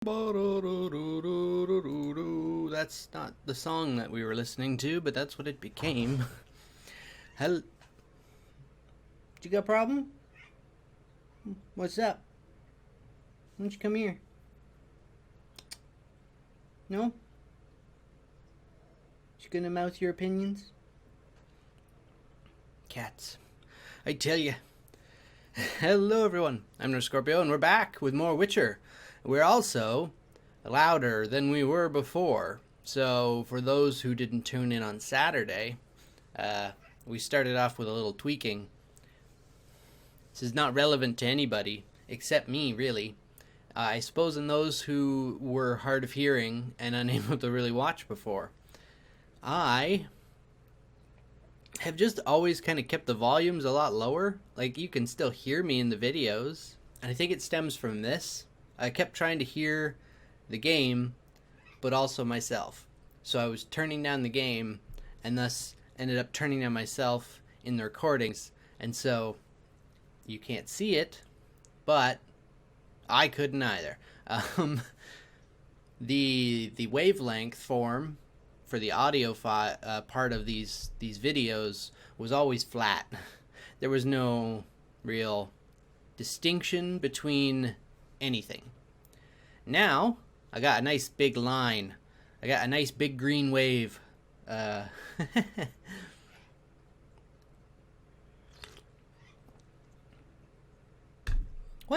That's not the song that we were listening to, but that's what it became. Hell, you got a problem? What's up? Why don't you come here? No? You gonna mouth your opinions? Cats. I tell you. Hello everyone, I'm No Scorpio and we're back with more Witcher. We're also louder than we were before. So for those who didn't tune in on Saturday, we started off with a little tweaking. This is not relevant to anybody except me, really. I suppose in those who were hard of hearing and unable to really watch before. I have just always kind of kept the volumes a lot lower. Like, you can still hear me in the videos. And I think it stems from this. I kept trying to hear the game, but also myself. So I was turning down the game, and thus ended up turning down myself in the recordings. And so, you can't see it, but I couldn't either. The wavelength form for the audio part of these videos was always flat. There was no real distinction between anything. Now I got a nice big line. I got a nice big green wave. What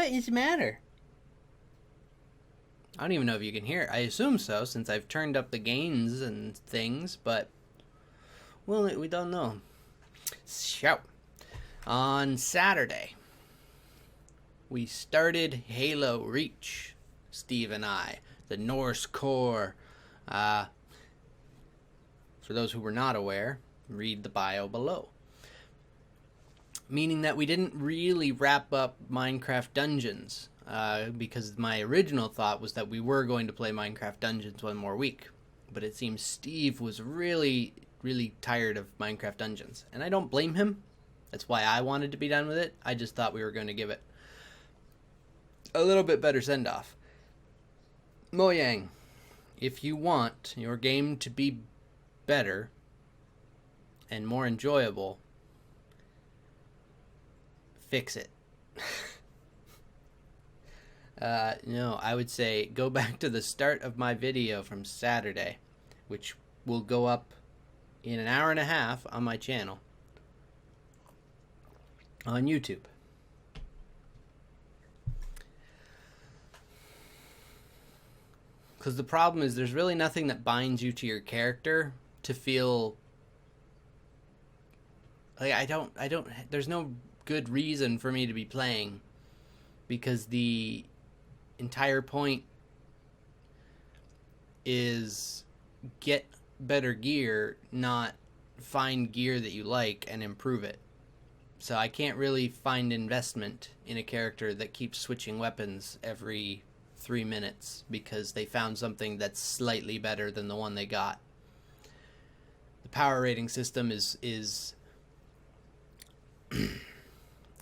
is the matter? I don't even know if you can hear it. I assume so, since I've turned up the gains and things, but, well, we don't know. So, on Saturday, we started Halo Reach, Steve and I, the Norse core. For those who were not aware, read the bio below. Meaning that we didn't really wrap up Minecraft Dungeons. Because my original thought was that we were going to play Minecraft Dungeons one more week. But it seems Steve was really, really tired of Minecraft Dungeons. And I don't blame him. That's why I wanted to be done with it. I just thought we were going to give it a little bit better send-off. Mojang, if you want your game to be better and more enjoyable, fix it. No, I would say go back to the start of my video from Saturday, which will go up in an hour and a half on my channel on YouTube. Because the problem is there's really nothing that binds you to your character to feel like there's no good reason for me to be playing, because the entire point is get better gear, not find gear that you like and improve it. So I can't really find investment in a character that keeps switching weapons every 3 minutes because they found something that's slightly better than the one they got. The power rating system is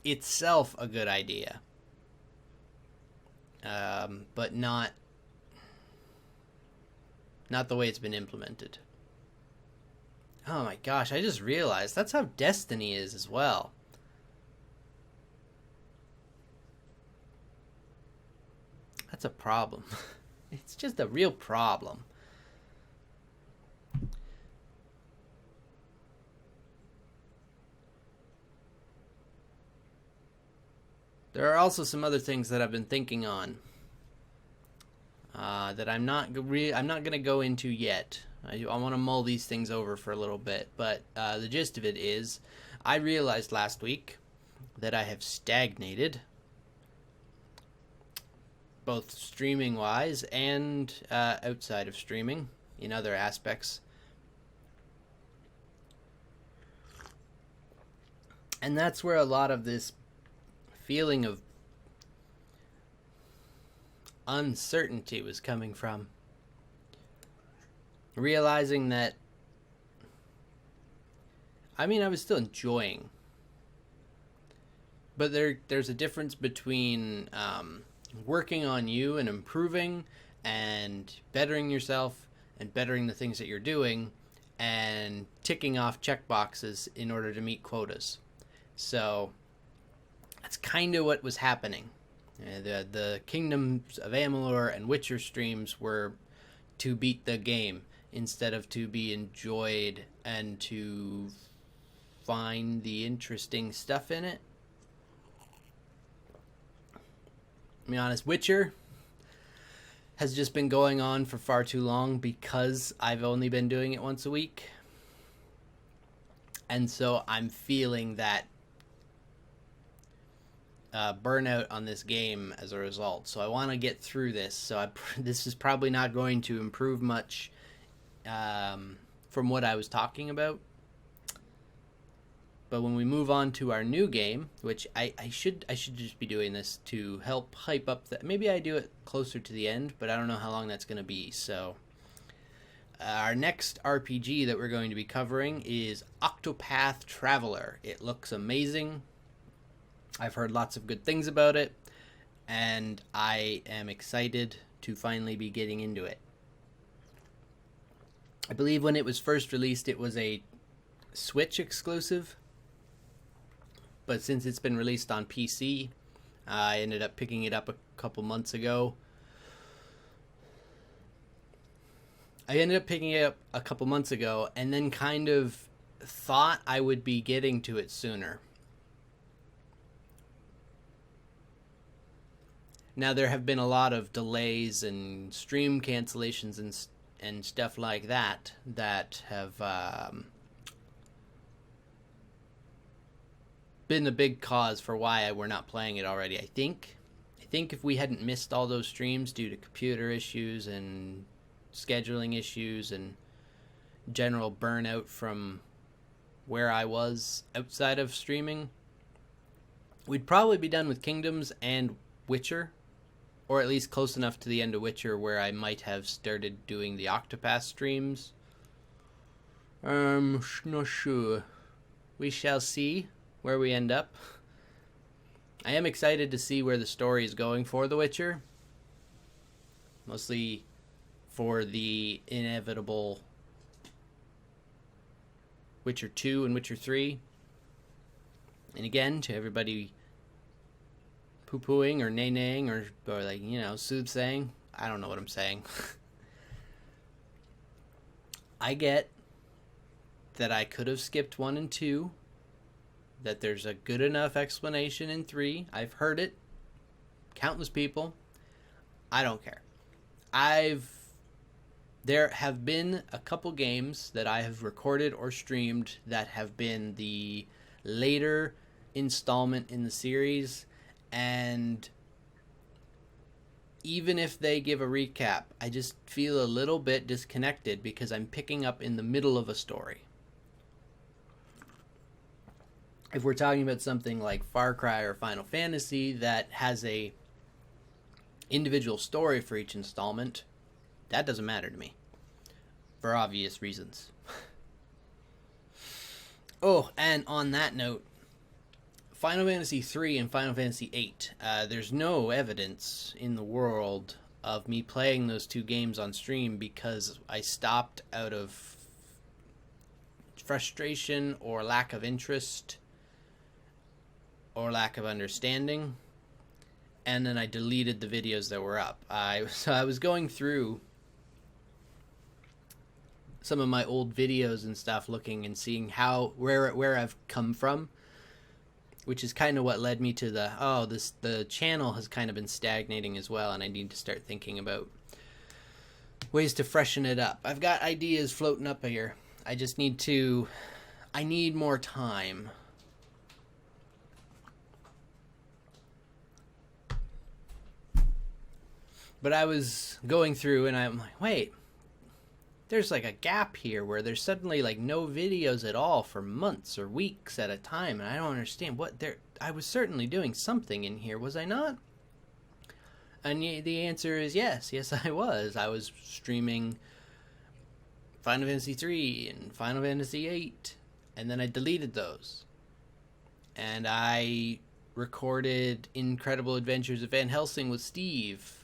itself a good idea. But not the way it's been implemented. Oh my gosh, I just realized that's how Destiny is as well. That's a problem. It's just a real problem. There are also some other things that I've been thinking on that I'm not going to go into yet. I want to mull these things over for a little bit, but the gist of it is I realized last week that I have stagnated, both streaming-wise and outside of streaming in other aspects. And that's where a lot of this feeling of uncertainty was coming from. Realizing that, I was still enjoying, but there's a difference between working on you and improving and bettering yourself and bettering the things that you're doing and ticking off checkboxes in order to meet quotas. So that's kind of what was happening. The Kingdoms of Amalur and Witcher streams were to beat the game instead of to be enjoyed and to find the interesting stuff in it. To be honest, Witcher has just been going on for far too long because I've only been doing it once a week. And so I'm feeling that burnout on this game as a result. So I want to get through this. So this is probably not going to improve much from what I was talking about. But when we move on to our new game, which I should just be doing this to help hype up maybe I do it closer to the end, but I don't know how long that's going to be. So our next RPG that we're going to be covering is Octopath Traveler. It looks amazing. I've heard lots of good things about it, and I am excited to finally be getting into it. I believe when it was first released, it was a Switch exclusive, but since it's been released on PC, I ended up picking it up a couple months ago. And then kind of thought I would be getting to it sooner. Now, there have been a lot of delays and stream cancellations and stuff like that have been the big cause for why we're not playing it already. I think if we hadn't missed all those streams due to computer issues and scheduling issues and general burnout from where I was outside of streaming, we'd probably be done with Kingdoms and Witcher, or at least close enough to the end of Witcher where I might have started doing the Octopath streams. Not sure. We shall see where we end up. I am excited to see where the story is going for The Witcher. Mostly for the inevitable Witcher 2 and Witcher 3. And again, to everybody poo-pooing or nay-naying or like, soothsaying, I don't know what I'm saying. I get that I could have skipped 1 and 2, that there's a good enough explanation in 3. I've heard it. Countless people. I don't care. There have been a couple games that I have recorded or streamed that have been the later installment in the series, and even if they give a recap, I just feel a little bit disconnected because I'm picking up in the middle of a story. If we're talking about something like Far Cry or Final Fantasy that has a individual story for each installment, that doesn't matter to me, for obvious reasons. Oh, and on that note, Final Fantasy 3 and Final Fantasy 8, there's no evidence in the world of me playing those two games on stream because I stopped out of frustration or lack of interest or lack of understanding, and then I deleted the videos that were up. So I was going through some of my old videos and stuff, looking and seeing where I've come from, which is kind of what led me to the channel has kind of been stagnating as well, and I need to start thinking about ways to freshen it up. I've got ideas floating up here. I need more time. But I was going through and I'm like, wait, there's like a gap here where there's suddenly like no videos at all for months or weeks at a time, and I don't understand I was certainly doing something in here, was I not? And the answer is yes I was. I was streaming Final Fantasy 3 and Final Fantasy 8, and then I deleted those. And I recorded Incredible Adventures of Van Helsing with Steve,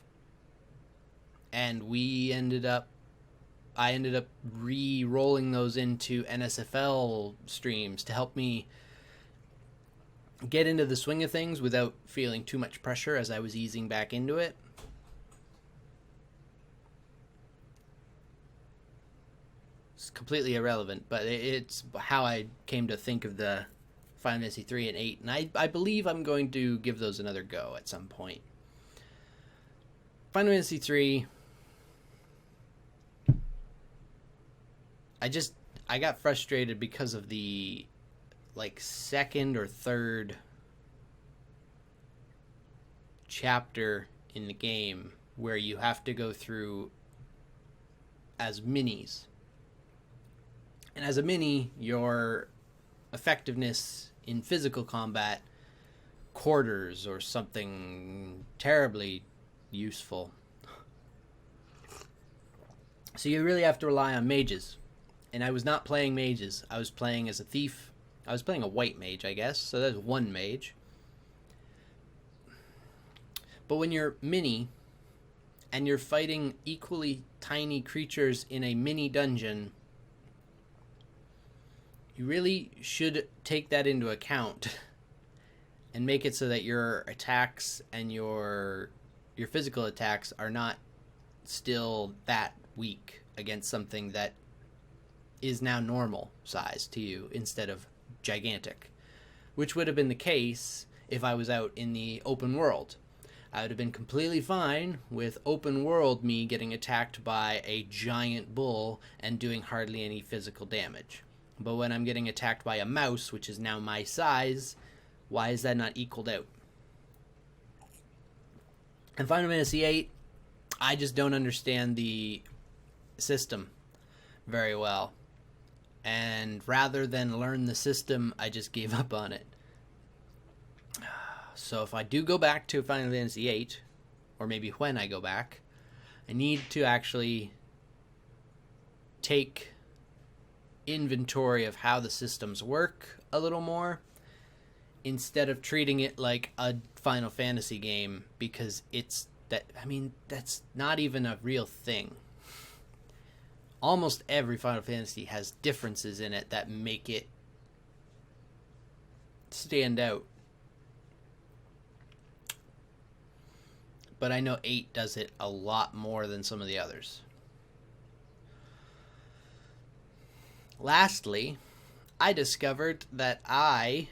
and I ended up re-rolling those into NSFL streams to help me get into the swing of things without feeling too much pressure as I was easing back into it. It's completely irrelevant, but it's how I came to think of the Final Fantasy 3 and 8, and I believe I'm going to give those another go at some point. Final Fantasy 3, I got frustrated because of the second or third chapter in the game where you have to go through as minis. And as a mini, your effectiveness in physical combat quarters or something terribly useful. So you really have to rely on mages. And I was not playing mages. I was playing as a thief. I was playing a white mage, I guess. So there's one mage. But when you're mini and you're fighting equally tiny creatures in a mini dungeon, you really should take that into account and make it so that your attacks and your physical attacks are not still that weak against something that is now normal size to you instead of gigantic, which would have been the case if I was out in the open world. I would have been completely fine with open world me getting attacked by a giant bull and doing hardly any physical damage. But when I'm getting attacked by a mouse, which is now my size, why is that not equaled out? In Final Fantasy VIII, I just don't understand the system very well. And rather than learn the system, I just gave up on it. So if I do go back to Final Fantasy VIII, or maybe when I go back, I need to actually take inventory of how the systems work a little more instead of treating it like a Final Fantasy game, because that's not even a real thing. Almost every Final Fantasy has differences in it that make it stand out. But I know 8 does it a lot more than some of the others. Lastly, I discovered that I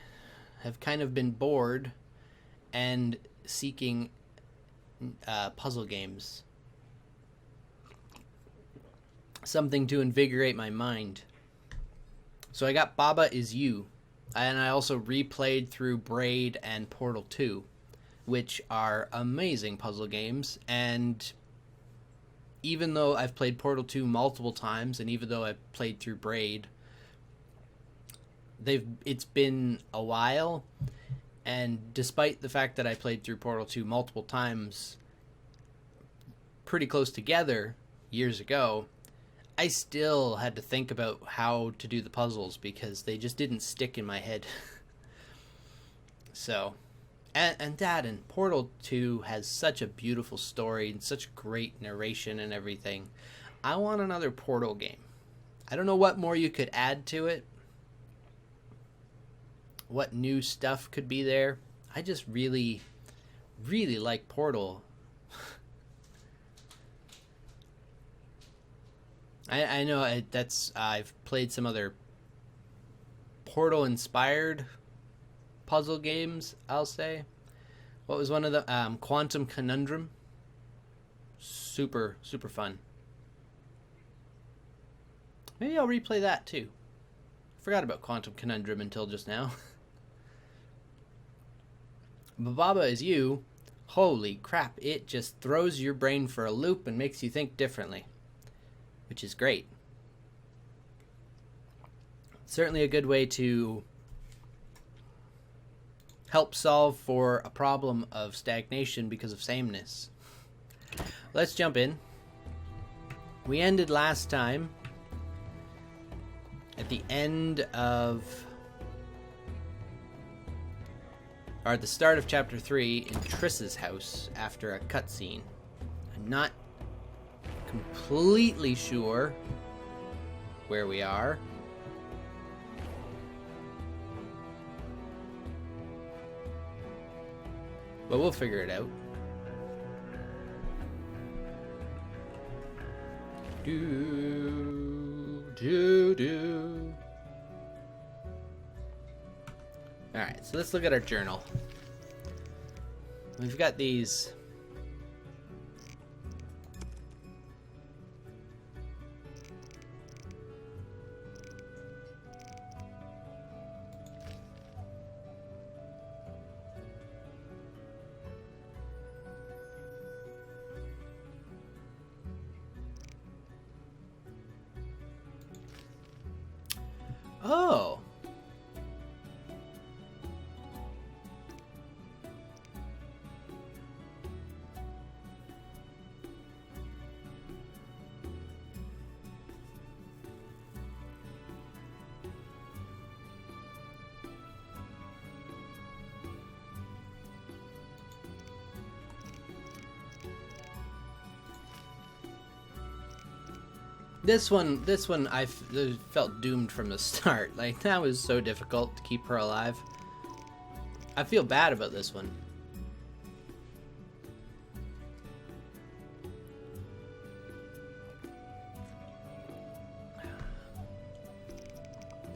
have kind of been bored and seeking puzzle games. Something to invigorate my mind. So I got Baba Is You, and I also replayed through Braid and Portal 2, which are amazing puzzle games. And even though I've played Portal 2 multiple times, and even though I've played through Braid, it's been a while, and despite the fact that I played through Portal 2 multiple times pretty close together years ago, I still had to think about how to do the puzzles because they just didn't stick in my head. So, and Portal 2 has such a beautiful story and such great narration and everything. I want another Portal game. I don't know what more you could add to it. What new stuff could be there. I just really, really like Portal. I know I've played some other Portal-inspired puzzle games, I'll say. What was one of them? Quantum Conundrum. Super, super fun. Maybe I'll replay that too. Forgot about Quantum Conundrum until just now. But Baba Is You, holy crap, it just throws your brain for a loop and makes you think differently, which is great. Certainly a good way to help solve for a problem of stagnation because of sameness. Let's jump in. We ended last time at the end of, or at the start of chapter 3 in Triss's house after a cutscene. I'm not completely sure where we are. But we'll figure it out. Alright, so let's look at our journal. We've got these. Oh. This one, I felt doomed from the start. Like, that was so difficult to keep her alive. I feel bad about this one.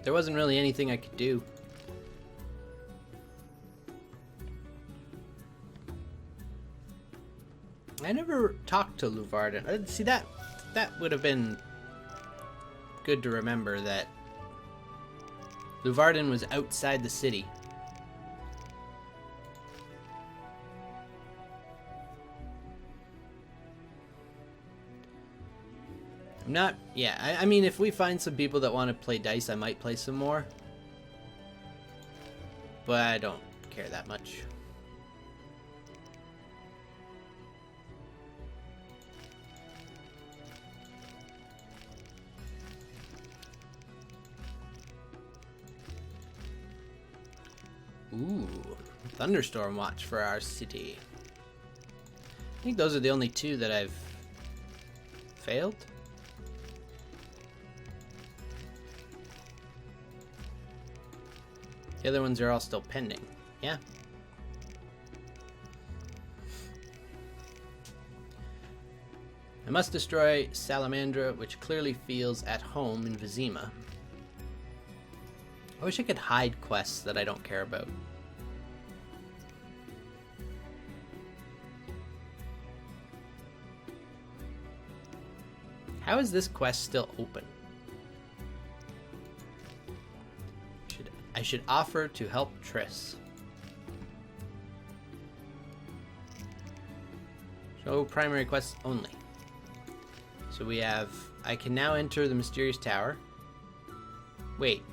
There wasn't really anything I could do. I never talked to Luvarden. See, that would have been good to remember, that Luvarden was outside the city. I'm not... Yeah, I mean, if we find some people that want to play dice, I might play some more. But I don't care that much. Ooh, thunderstorm watch for our city. I think those are the only two that I've failed. The other ones are all still pending. Yeah. I must destroy Salamandra, which clearly feels at home in Vizima. I wish I could hide quests that I don't care about. How is this quest still open? I should offer to help Triss. Show primary quests only. So we have... I can now enter the mysterious tower. Wait.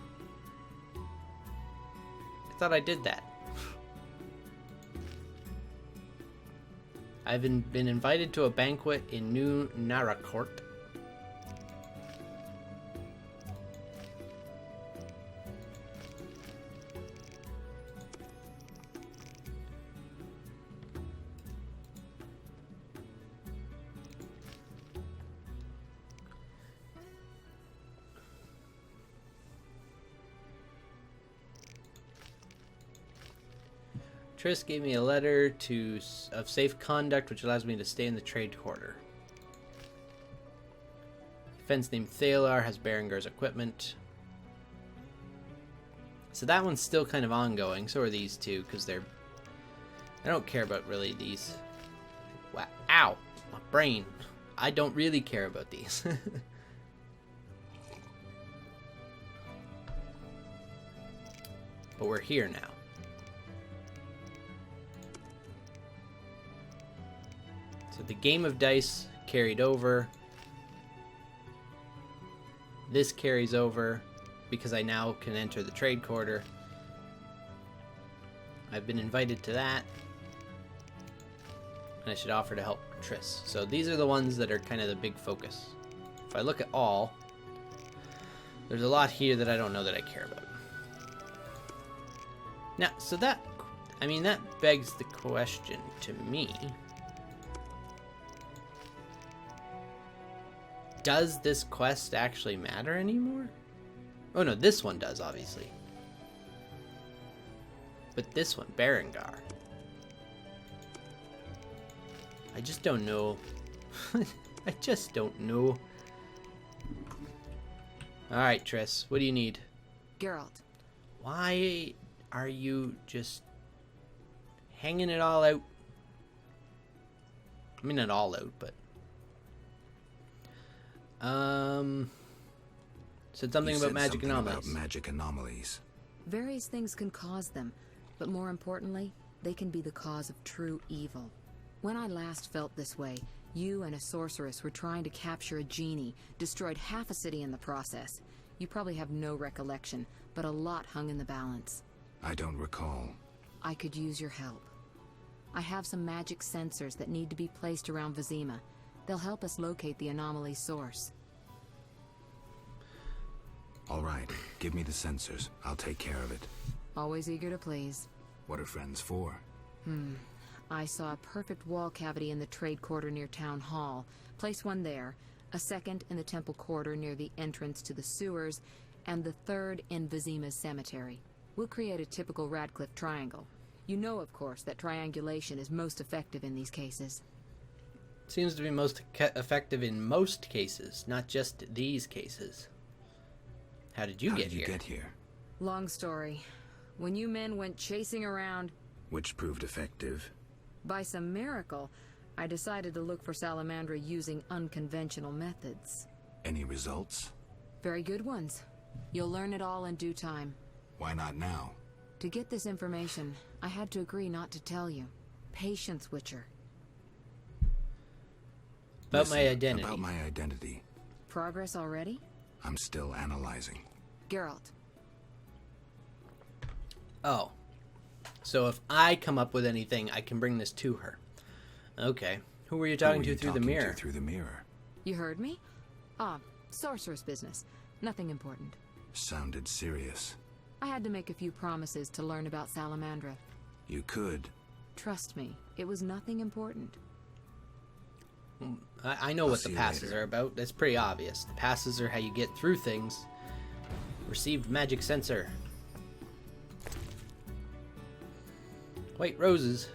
I thought I did that. I've been invited to a banquet in New Naracourt. Triss gave me a letter of safe conduct, which allows me to stay in the trade quarter. Fence named Thalar has Berengar's equipment. So that one's still kind of ongoing. So are these two, because they're... I don't care about really these. Wow. Ow! My brain. I don't really care about these. But we're here now. So the game of dice carried over. This carries over because I now can enter the trade quarter. I've been invited to that. And I should offer to help Triss. So these are the ones that are kind of the big focus. If I look at all, there's a lot here that I don't know that I care about. Now, so that, I mean, that begs the question to me. does this quest actually matter anymore? Oh no, this one does, obviously. But this one, Berengar. I just don't know. I just don't know. Alright, Triss, what do you need? Geralt. Why are you just hanging it all out? I mean, not all out, but... Said something about magic anomalies. About magic anomalies. Various things can cause them, but more importantly, they can be the cause of true evil. When I last felt this way, you and a sorceress were trying to capture a genie, destroyed half a city in the process. You probably have no recollection, but a lot hung in the balance. I don't recall. I could use your help. I have some magic sensors that need to be placed around Vizima. They'll help us locate the anomaly's source. All right, give me the sensors. I'll take care of it. Always eager to please. What are friends for? I saw a perfect wall cavity in the trade quarter near Town Hall. Place one there, a second in the temple quarter near the entrance to the sewers, and the third in Vizima's cemetery. We'll create a typical Radcliffe triangle. You know, of course, that triangulation is most effective in these cases. Seems to be most effective in most cases, not just these cases. How did you get here? Long story. When you men went chasing around... Which proved effective. By some miracle, I decided to look for Salamandra using unconventional methods. Any results? Very good ones. You'll learn it all in due time. Why not now? To get this information, I had to agree not to tell you. Patience, Witcher. My identity. About my identity. Progress already? I'm still analyzing. Geralt. Oh. So if I come up with anything, I can bring this to her. Okay. Who were you talking to through the mirror? Through the mirror. You heard me? Sorcerer's business. Nothing important. Sounded serious. I had to make a few promises to learn about Salamandra. You could. Trust me, it was nothing important. I know what the passes are about. That's pretty obvious. The passes are how you get through things. Received magic sensor. White roses.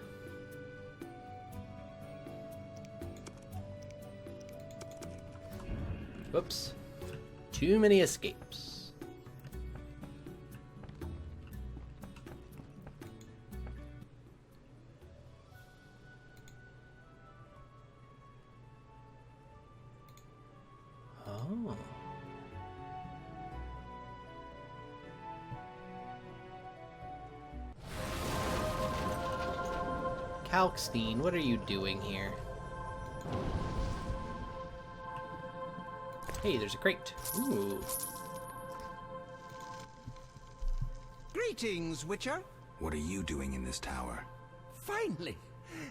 Whoops. Too many escapes. Oh. Kalkstein, what are you doing here? Hey, there's a crate. Ooh. Greetings, Witcher. What are you doing in this tower? Finally!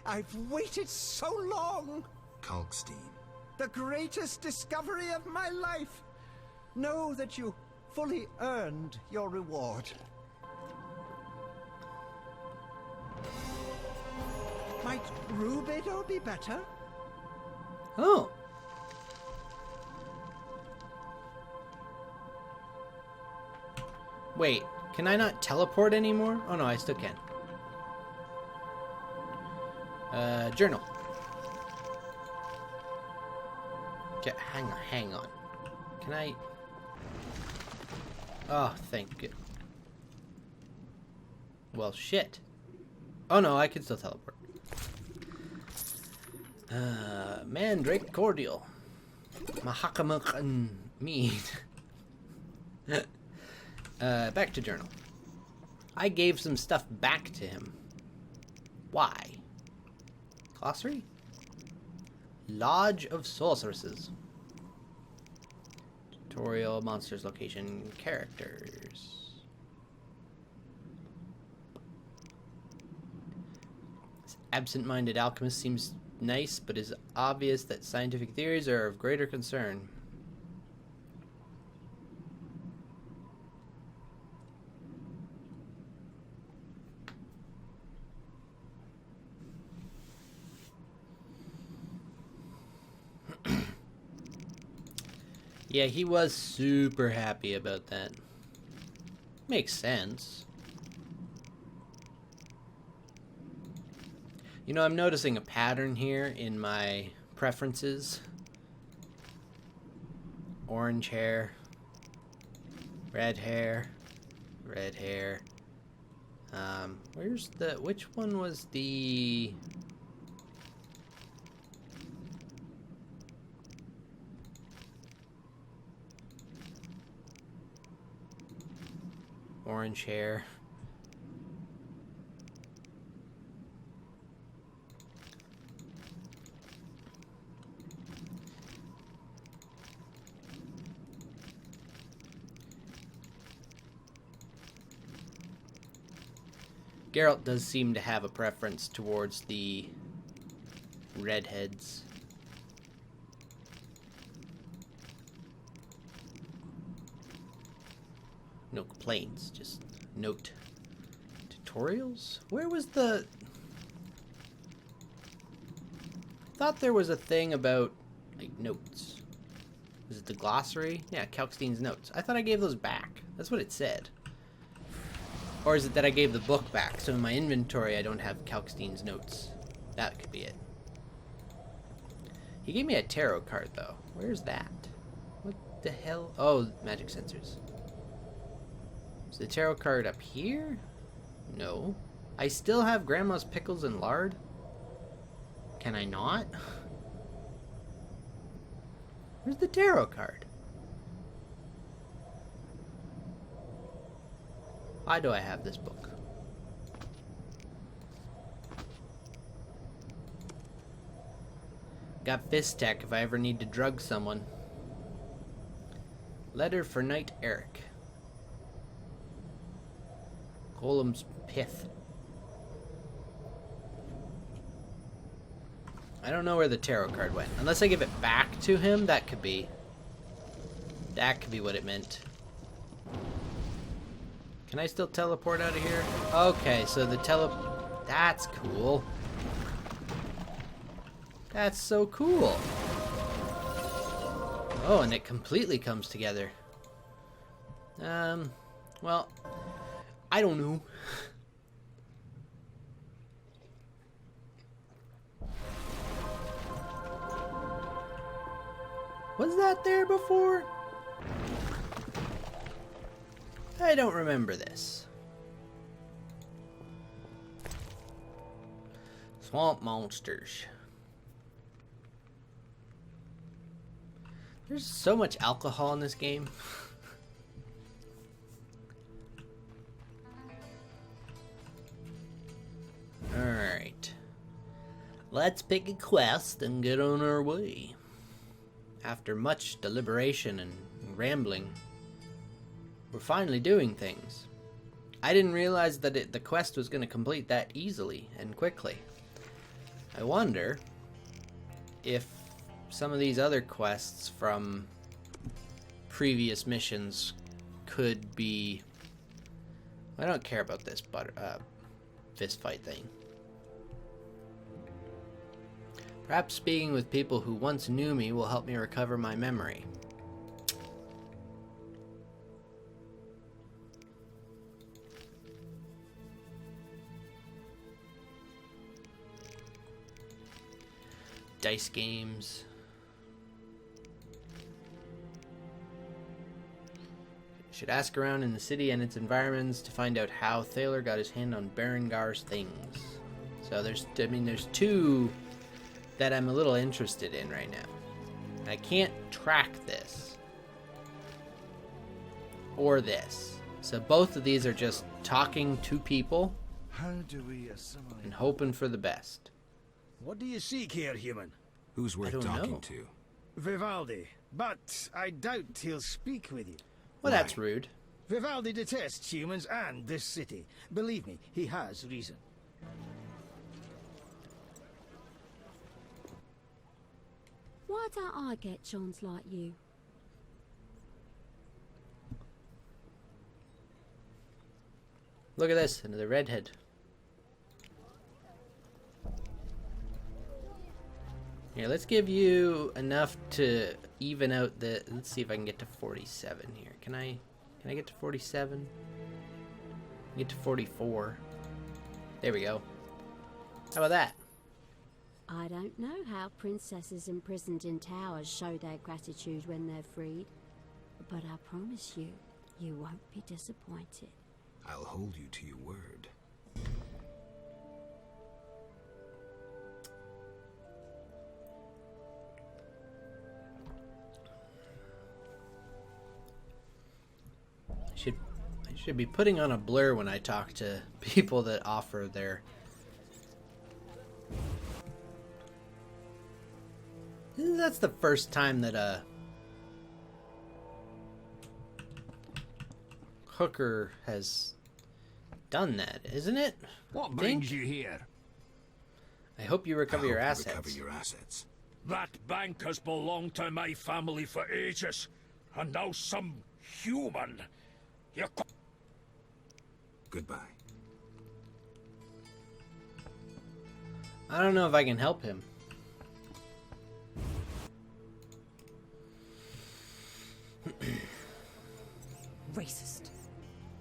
I've waited so long! Kalkstein. The greatest discovery of my life! Know that you fully earned your reward. Might Rubido be better? Oh. Wait, can I not teleport anymore? Oh no, I still can. Journal. Okay, hang on. Can I... Oh, thank you. Well, shit. Oh no, I can still teleport. Mandrake cordial. Mahakamak mead. Back to journal. I gave some stuff back to him. Why? Glossary? Lodge of Sorceresses. Tutorial, monsters, location, characters. This absent-minded alchemist seems nice, but it's obvious that scientific theories are of greater concern. Yeah, he was super happy about that. Makes sense. You know, I'm noticing a pattern here in my preferences. Orange hair. Red hair. Red hair. Which one was the... Orange hair. Geralt does seem to have a preference towards the redheads. No complaints, just note. Tutorials? Where was the... I thought there was a thing about, like, notes. Is it the glossary? Yeah, Kalkstein's notes. I thought I gave those back. That's what it said. Or is it that I gave the book back, so in my inventory I don't have Kalkstein's notes? That could be it. He gave me a tarot card, though. Where's that? What the hell? Oh, magic sensors. Is the tarot card up here? No. I still have Grandma's pickles and lard? Can I not? Where's the tarot card? Why do I have this book? Got fist tech if I ever need to drug someone. Letter for Knight Eric. Golem's Pith. I don't know where the tarot card went. Unless I give it back to him, that could be what it meant. Can I still teleport out of here? Okay, so the that's cool. That's so cool. Oh, and it completely comes together. Well, I don't know. Was that there before? I don't remember this. Swamp monsters. There's so much alcohol in this game. Alright. Let's pick a quest and get on our way. After much deliberation and rambling, we're finally doing things. I didn't realize that the quest was going to complete that easily and quickly. I wonder if some of these other quests from previous missions could be... I don't care about this fist fight thing. Perhaps speaking with people who once knew me will help me recover my memory. Dice games. Should ask around in the city and its environments to find out how Thaler got his hand on Berengar's things. So there's two that I'm a little interested in right now. I can't track this or this. So both of these are just talking to people How do we assimilate? and hoping for the best. What do you seek here, human? Who's worth don't talking know. to? Vivaldi. But I doubt he'll speak with you. Well, that's rude. Vivaldi detests humans and this city. Believe me, he has reason. Why don't I get chons like you? Look at this, another redhead. Here, let's give you enough to even out the... Let's see if I can get to 47 here. Can I get to 47? Get to 44. There we go. How about that? I don't know how princesses imprisoned in towers show their gratitude when they're freed, but I promise you, you won't be disappointed. I'll hold you to your word. I should be putting on a blur when I talk to people that offer their... That's the first time that a hooker has done that, isn't it? What brings you here? I hope you recover your assets. Recover your assets. That bank has belonged to my family for ages, and now some human. You... Goodbye. I don't know if I can help him. Racist.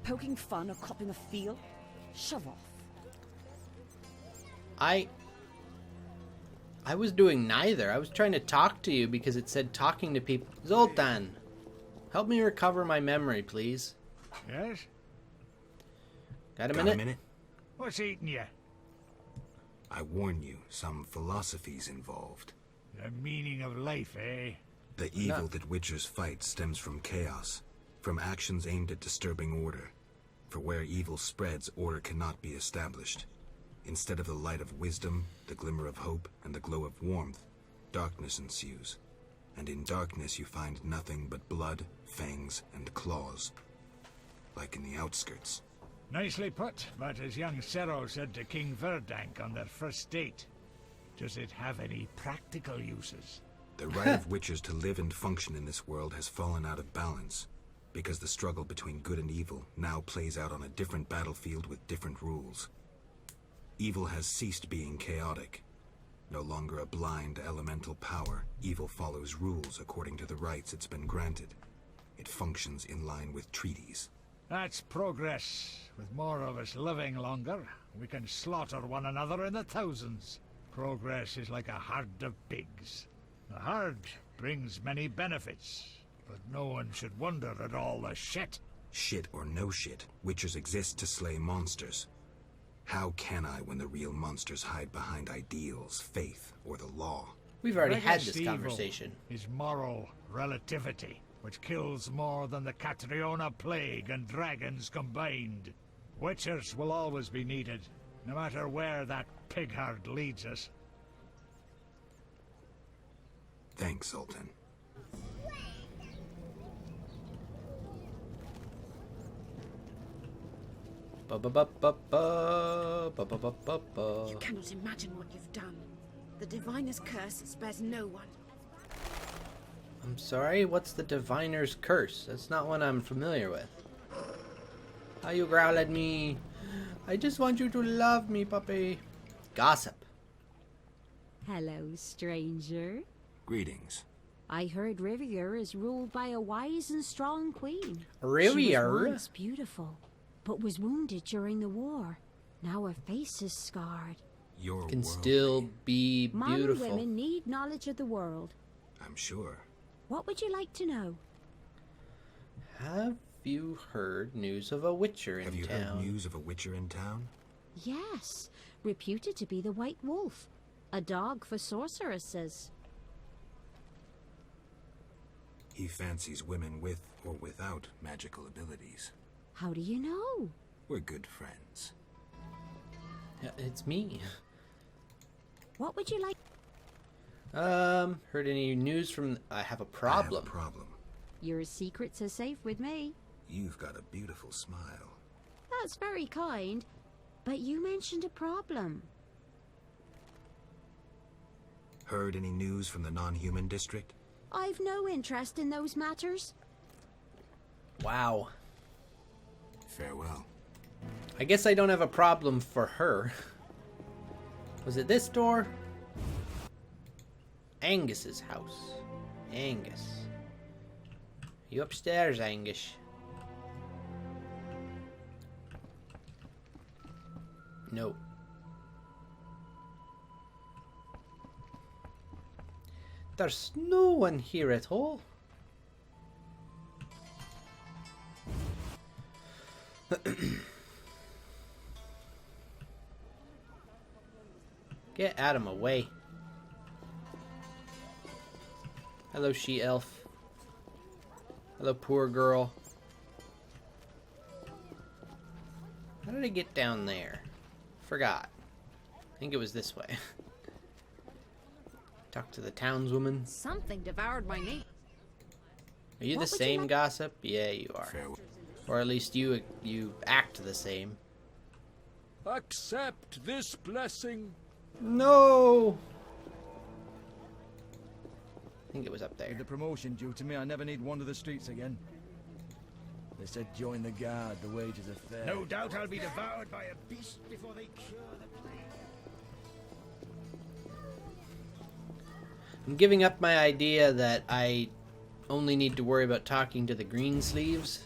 Poking fun or copping a feel? Shove off. I was doing neither. I was trying to talk to you because it said talking to people. Zoltan, help me recover my memory, please. Yes? Got a Got minute? a minute? What's eating you? I warn you, some philosophy's involved. The meaning of life, eh? The evil that witchers fight stems from chaos, from actions aimed at disturbing order. For where evil spreads, order cannot be established. Instead of the light of wisdom, the glimmer of hope, and the glow of warmth, darkness ensues. And in darkness you find nothing but blood, fangs, and claws. Like in the outskirts. Nicely put, but as young Cero said to King Verdank on their first date, does it have any practical uses? The right of witchers to live and function in this world has fallen out of balance, because the struggle between good and evil now plays out on a different battlefield with different rules. Evil has ceased being chaotic. No longer a blind elemental power, evil follows rules according to the rights it's been granted. It functions in line with treaties. That's progress. With more of us living longer, we can slaughter one another in the thousands. Progress is like a herd of pigs. The herd brings many benefits, but no one should wonder at all the shit. Shit or no shit, witchers exist to slay monsters. How can I when the real monsters hide behind ideals, faith, or the law? We've already had Biggest this evil conversation. is moral relativity, which kills more than the Catriona plague and dragons combined. Witchers will always be needed, no matter where that pig herd leads us. Thanks, Sultan. You You cannot imagine what you've done. The Diviner's curse spares no one. I'm sorry, what's the Diviner's Curse? That's not one I'm familiar with. How you growl at me? I just want you to love me, puppy. Gossip. Hello, stranger. Greetings. I heard Riviera is ruled by a wise and strong queen. She Riviera? was once beautiful, but was wounded during the war. Now her face is scarred. Your Can world, still be Men and beautiful. women need knowledge of the world. I'm sure. What would you like to know? Have you heard news of a witcher in Have you town? heard news of a witcher in town? Yes, reputed to be the White Wolf. A dog for sorceresses. He fancies women with or without magical abilities. How do you know? We're good friends. Yeah, it's me. What would you like? Heard any news from... I have a problem. I have a problem. Your secrets are safe with me. You've got a beautiful smile. That's very kind. But you mentioned a problem. Heard any news from the non-human district? I've no interest in those matters. Wow. Farewell. I guess I don't have a problem for her. Was it this door? Angus's house. Angus. You upstairs, Angus? No. There's no one here at all. Get Adam away. Hello, she-elf. Hello, poor girl. How did I get down there? Forgot. I think it was this way. Talk to the townswoman. Something devoured my meat. Are you the same, gossip? Yeah, you are. Or at least you act the same. Accept this blessing. No! I think it was up there. With the promotion due to me, I never need wander the streets again. They said join the guard, the wages are fair. No doubt I'll be devoured by a beast before they cure the plague. I'm giving up my idea that I only need to worry about talking to the Greensleeves.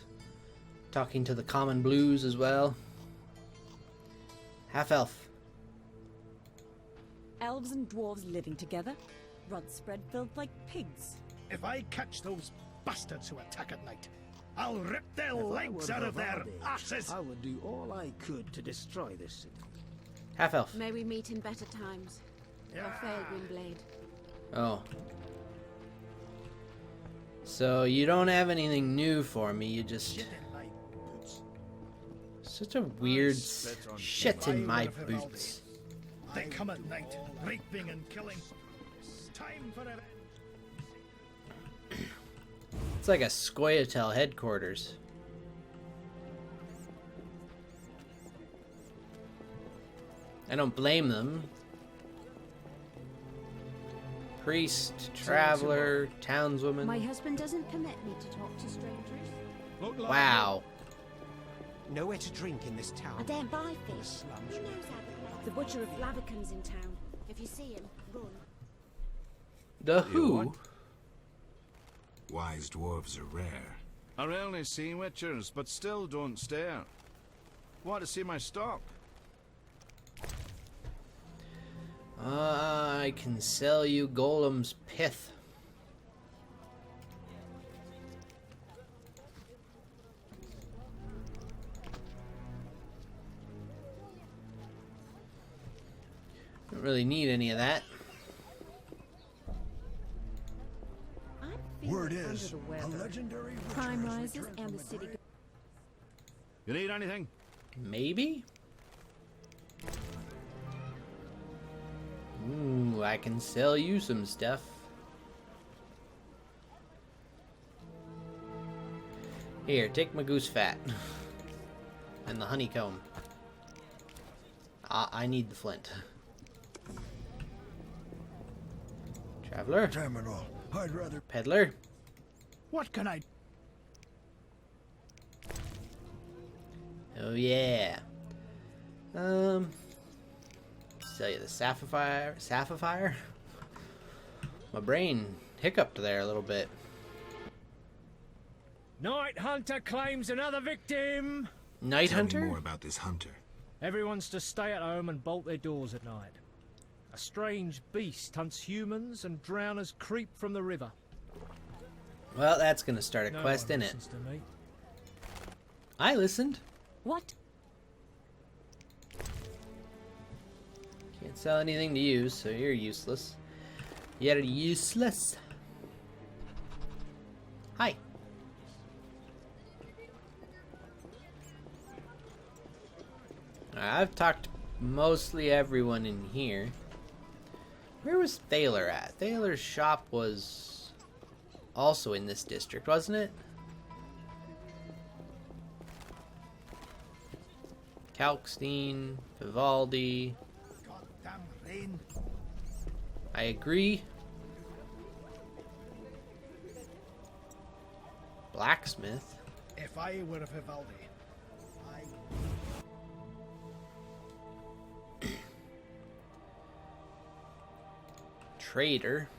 Talking to the Common Blues as well. Half-elf. Elves and dwarves living together. Rods spread filled like pigs. If I catch those bastards who attack at night, I'll rip their legs out of their asses! I would do all I could to destroy this city. Half-elf. May we meet in better times. Farewell, Gwynblade. Oh. So you don't have anything new for me, you just... Such a weird shit in my boots. They come at night, raping and killing. Time for revenge. It's like a Scoia'tael headquarters. I don't blame them. Priest, traveler, townswoman. My husband doesn't permit me to talk to strangers. Wow. Nowhere to drink in this town. I don't buy fish. Who knows how the butcher of Lavican's in town. If you see him, run. The who? Wise dwarves are rare. I rarely see witchers, but still don't stare. Want to see my stock? I can sell you Golem's pith. Don't really need any of that. Word is, a legendary Crime rises and the city. You need anything? Maybe? Ooh, I can sell you some stuff. Here, take my goose fat. And the honeycomb. I need the flint. Traveler? Terminal. I'd rather... Peddler? What can I... Oh yeah. Sell you the sapphire? My brain hiccuped there a little bit. Night Hunter claims another victim! Night Tell Hunter? me more about this hunter. Everyone's to stay at home and bolt their doors at night. A strange beast hunts humans and drowners creep from the river. Well, that's gonna start a No quest, one innit? listens to me. I listened. What? Can't sell anything to you, so you're useless. You're useless. Hi. I've talked to mostly everyone in here. Where was Thaler at? Thaler's shop was also in this district, wasn't it? Kalkstein, Vivaldi. Goddamn rain. I agree. Blacksmith. If I were a Vivaldi, Trader.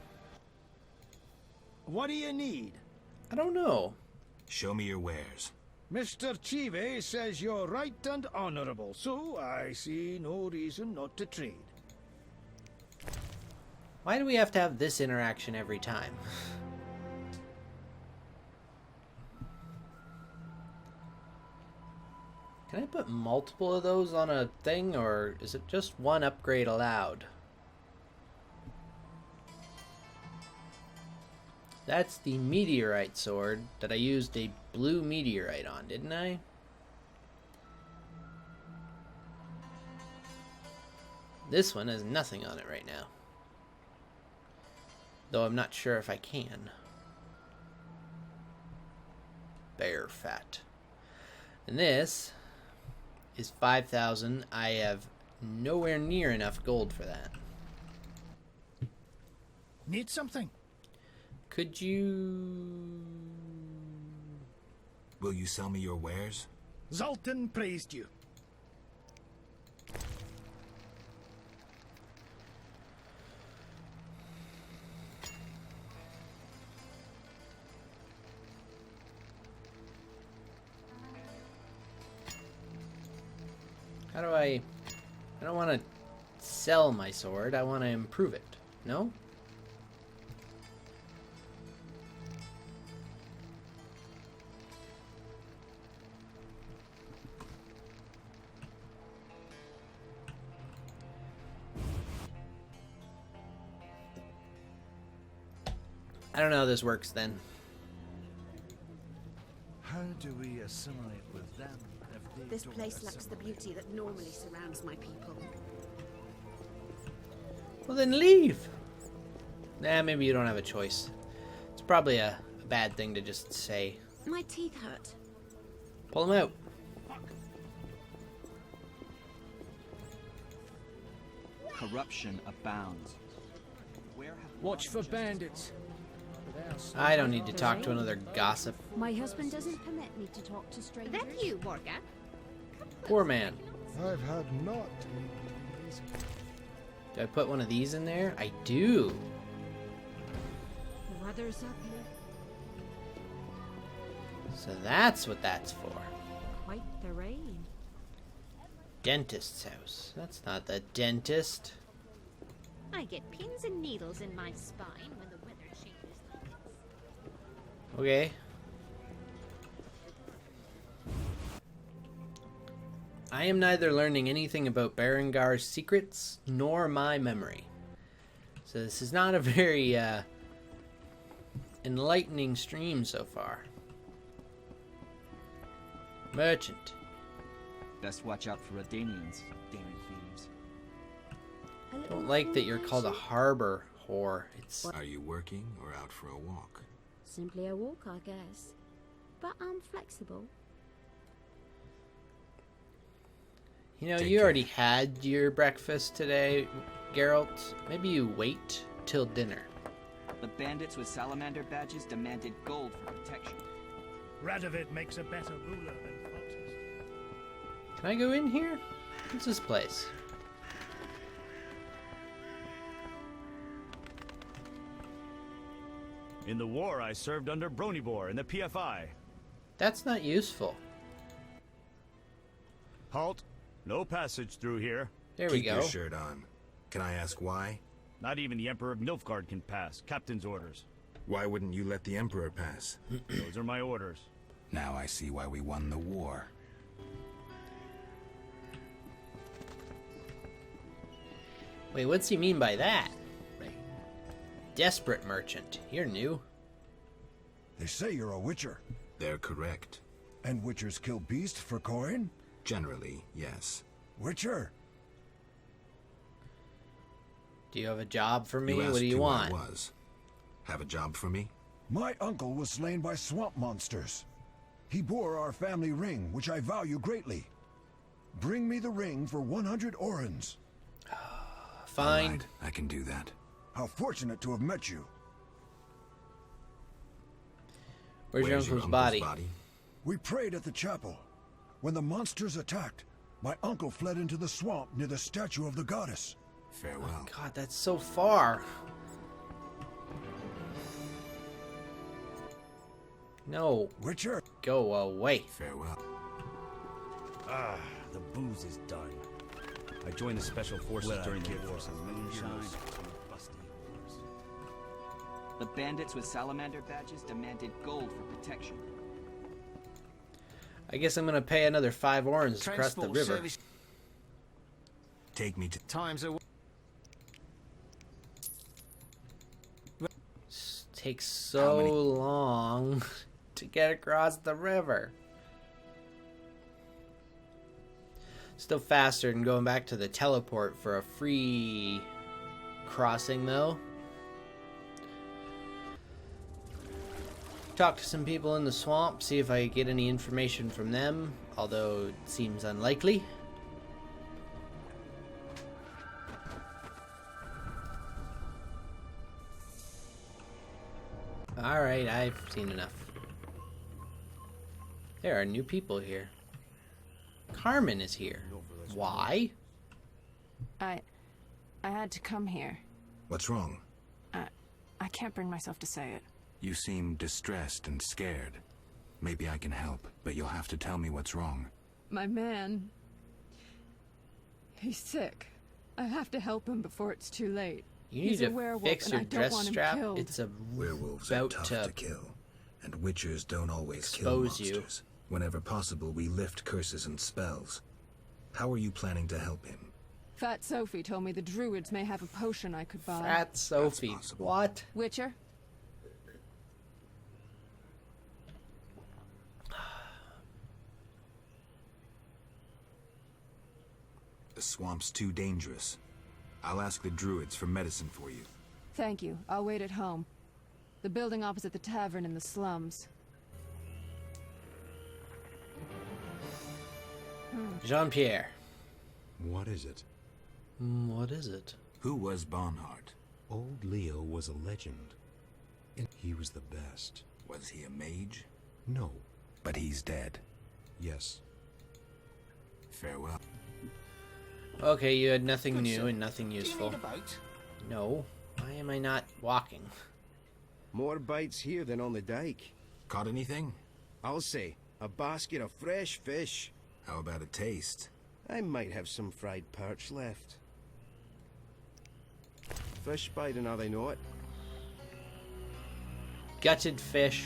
What do you need? I don't know. Show me your wares. Mr. Chive says you're right and honorable, so I see no reason not to trade. Why do we have to have this interaction every time? Can I put multiple of those on a thing, or is it just one upgrade allowed? That's the meteorite sword that I used a blue meteorite on, didn't I? This one has nothing on it right now. Though I'm not sure if I can. Bear fat. And this is 5,000. I have nowhere near enough gold for that. Need something? Could you... Will you sell me your wares? Zoltan praised you. How do I don't want to sell my sword. I want to improve it. No? I don't know how this works then. How do we assimilate with them? If they This don't place lacks the assimilate? beauty that normally surrounds my people. Well, then leave. Nah, maybe you don't have a choice. It's probably a bad thing to just say. My teeth hurt. Pull them out. Corruption abounds. Watch for bandits. I don't need to talk to another gossip. My husband doesn't permit me to talk to strangers. That you, Morga? Poor man. I've had not. Do I put one of these in there? I do. The weather's up here. So that's what that's for. Quite the rain. Dentist's house. That's not the dentist. I get pins and needles in my spine when the weather changes like this. Okay. I am neither learning anything about Berengar's secrets nor my memory. So this is not a very enlightening stream so far. Merchant. Best watch out for Redanians, damn thieves. Don't like that you're called a harbor whore. It's. Are you working or out for a walk? Simply a walk, I guess. But I'm flexible. You know, you already had your breakfast today, Geralt. Maybe you wait till dinner. The bandits with salamander badges demanded gold for protection. Radovid makes a better ruler than foxes. Can I go in here? What's this place? In the war, I served under Bronibor in the PFI. That's not useful. Halt. No passage through here. There we Keep go. your shirt on. Can I ask why? Not even the Emperor of Nilfgaard can pass. Captain's orders. Why wouldn't you let the Emperor pass? Those are my orders. Now I see why we won the war. Wait, what's he mean by that? Desperate merchant. You're new. They say you're a witcher. They're correct. And witchers kill beasts for coin? Generally, yes. Witcher? Do you have a job for me? You What asked do you who want? I was. Have a job for me? My uncle was slain by swamp monsters. He bore our family ring, which I value greatly. Bring me the ring for 100 orens. Fine. All right, I can do that. How fortunate to have met you. Where's your uncle's body? We prayed at the chapel. When the monsters attacked, my uncle fled into the swamp near the statue of the goddess. Farewell. God, that's so far. No. Witcher. Go away. Farewell. Ah, the booze is done. I joined the special forces during the war. Moonshine. The bandits with salamander badges demanded gold for protection. I guess I'm gonna pay another 5 orange to cross the river. Take me to times a Takes so long to get across the river. Still faster than going back to the teleport for a free crossing, though. Talk to some people in the swamp, see if I get any information from them, although it seems unlikely. Alright, I've seen enough. There are new people here. Carmen is here. Why? I had to come here. What's wrong? I can't bring myself to say it. You seem distressed and scared. Maybe I can help, but you'll have to tell me what's wrong. My man... he's sick. I have to help him before it's too late. You need He's a to werewolf, fix and your I don't dress want him strap. killed. It's a Werewolves are about tough to to kill, and witchers don't always kill expose you. monsters. Whenever possible, we lift curses and spells. How are you planning to help him? Fat Sophie told me the druids may have a potion I could buy. Fat Sophie. What? Witcher? The swamp's too dangerous. I'll ask the druids for medicine for you. Thank you. I'll wait at home. The building opposite the tavern in the slums. Jean-Pierre. What is it? What is it? Who was Bonhart? Old Leo was a legend. And he was the best. Was he a mage? No. But he's dead. Yes. Farewell. Okay, you had nothing new sir. and nothing useful. Do you need a boat? No. Why am I not walking? More bites here than on the dike. Caught anything? I'll say, a basket of fresh fish. How about a taste? I might have some fried perch left. Fish biting, how they know it. Gutted fish.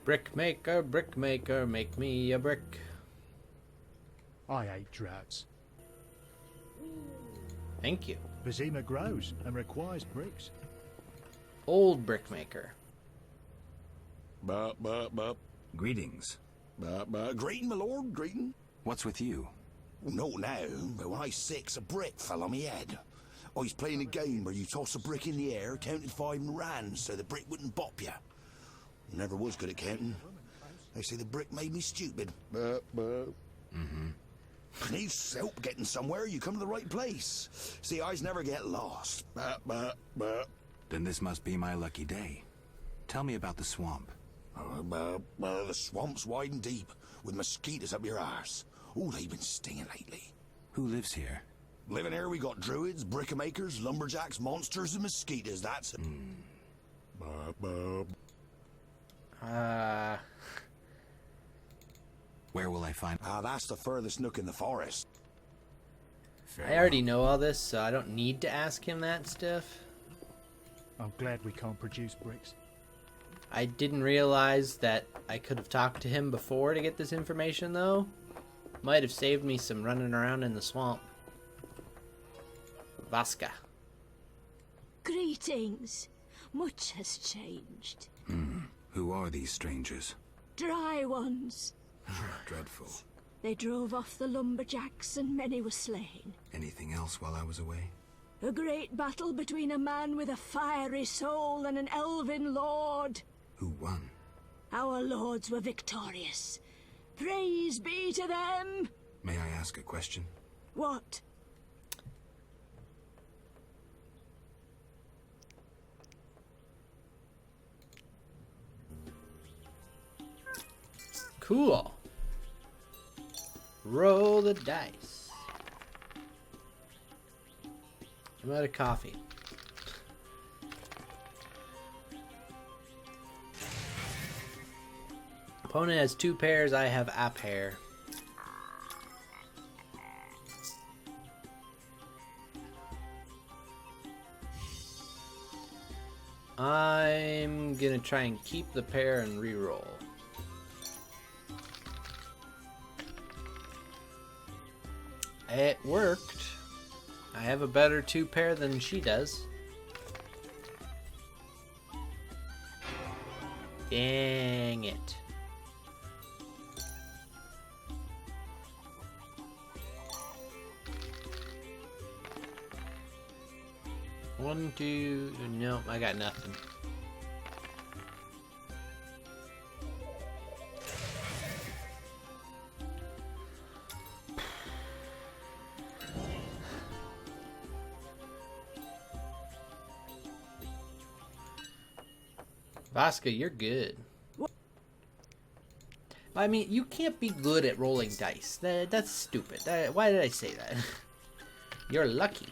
Brickmaker, make me a brick. I hate droughts. Thank you. Vizima grows and requires bricks. Old brickmaker. Bup. Greetings. Greeting, my lord, greeting. What's with you? No, now, but when I was 6, a brick fell on me head. I was playing a game where you toss a brick in the air, counted 5 and ran so the brick wouldn't bop you. Never was good at counting. They say the brick made me stupid. Mm-hmm. Needs help getting somewhere, you come to the right place. See, I never get lost. Then this must be my lucky day. Tell me about the swamp. The swamp's wide and deep, with mosquitoes up your arse. Oh, they've been stinging lately. Who lives here? Living here, we got druids, brickmakers, lumberjacks, monsters, and mosquitoes. That's it. Where will I find... that's the furthest nook in the forest. I already know all this, so I don't need to ask him that stuff. I'm glad we can't produce bricks. I didn't realize that I could have talked to him before to get this information, though. Might have saved me some running around in the swamp. Vasca. Greetings. Much has changed. Who are these strangers? Dry ones. Dreadful. They drove off the lumberjacks and many were slain. Anything else while I was away? A great battle between a man with a fiery soul and an elven lord. Who won? Our lords were victorious. Praise be to them! May I ask a question? What? Cool. Roll the dice. I'm out of coffee. Opponent has 2 pairs, I have a pair. I'm gonna try and keep the pair and re-roll. It worked. I have a better 2 pair than she does. Dang it. One, two, no, I got nothing. Vasca, you're good. I mean, you can't be good at rolling dice. That's stupid. Why did I say that? You're lucky.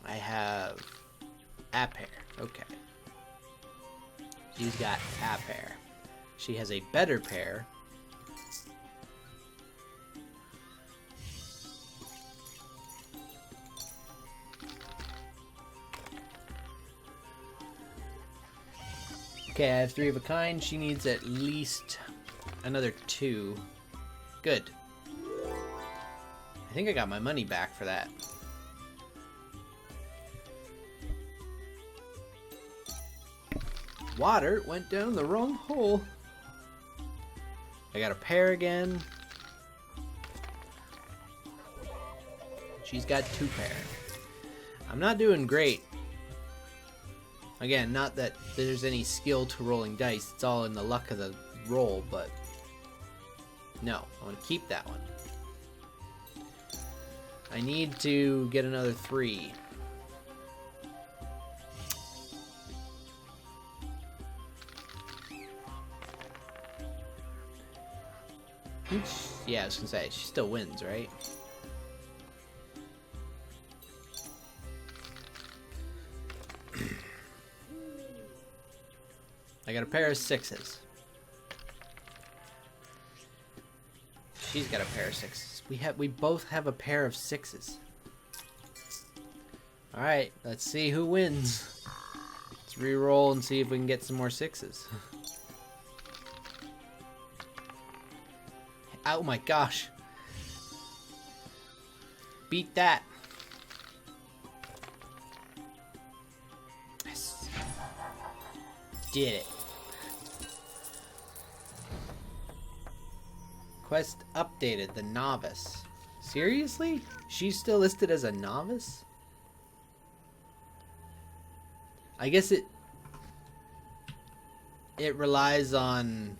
I have a pair. Okay. She's got a pair. She has a better pair. Okay, I have 3 of a kind. She needs at least another 2. Good. I think I got my money back for that. Water went down the wrong hole. I got a pair again. She's got 2 pair. I'm not doing great. Again, not that there's any skill to rolling dice. It's all in the luck of the roll, but no, I want to keep that one. I need to get another 3. Yeah, I was gonna say, she still wins, right? I got a pair of 6s. She's got a pair of 6s. We both have a pair of 6s. Alright, let's see who wins. Let's re-roll and see if we can get some more 6s. Oh my gosh. Beat that. Yes. Did it. Quest updated, the novice. Seriously? She's still listed as a novice? I guess it relies on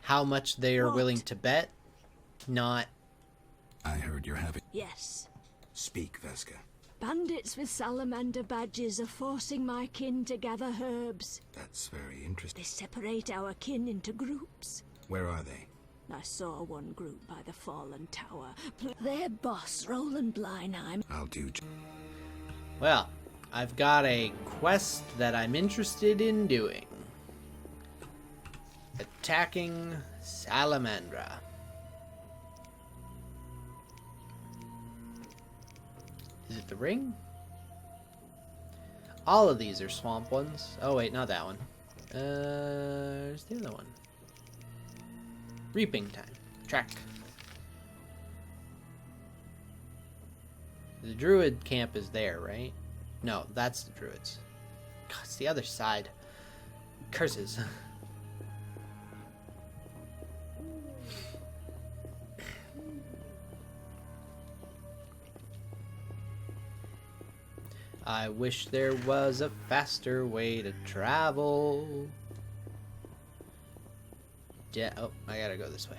how much they are willing to bet, not... I heard you're having... Yes. Speak, Vesca. Bandits with salamander badges are forcing my kin to gather herbs. That's very interesting. They separate our kin into groups. Where are they? I saw one group by the fallen tower. Their boss, Roland Bleinheim. I'll do... Well, I've got a quest that I'm interested in doing. Attacking Salamandra. Is it the ring? All of these are swamp ones. Oh wait, not that one. Where's the other one? Reaping time. Track. The druid camp is there, right? No, that's the druids. God, it's the other side. Curses. I wish there was a faster way to travel. Yeah, oh, I gotta go this way.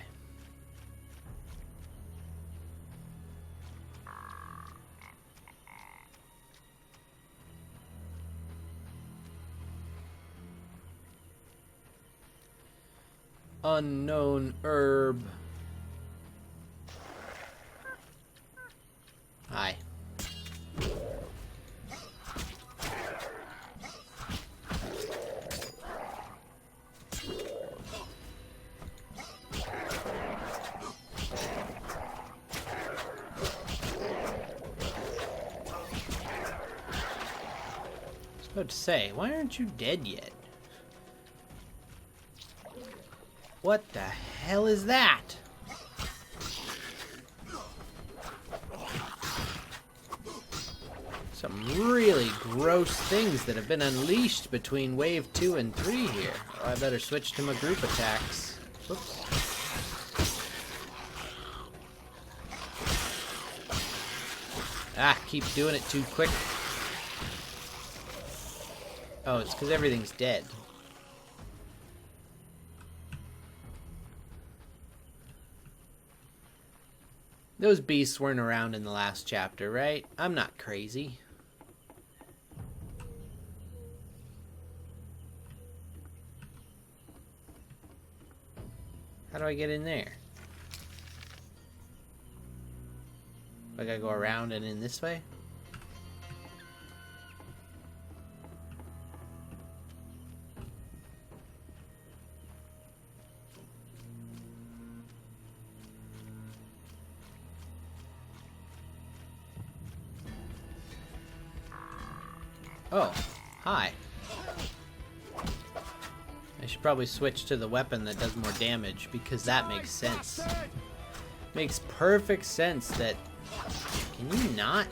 Unknown herb. Hi. I was about to say, why aren't you dead yet? What the hell is that? Some really gross things that have been unleashed between wave 2 and 3 here. Oh, I better switch to my group attacks. Whoops. Ah, keep doing it too quick. Oh, it's because everything's dead. Those beasts weren't around in the last chapter, right? I'm not crazy. How do I get in there? I gotta go around and in this way? Oh, hi. I should probably switch to the weapon that does more damage, because that makes sense. Makes perfect sense that... Can you not?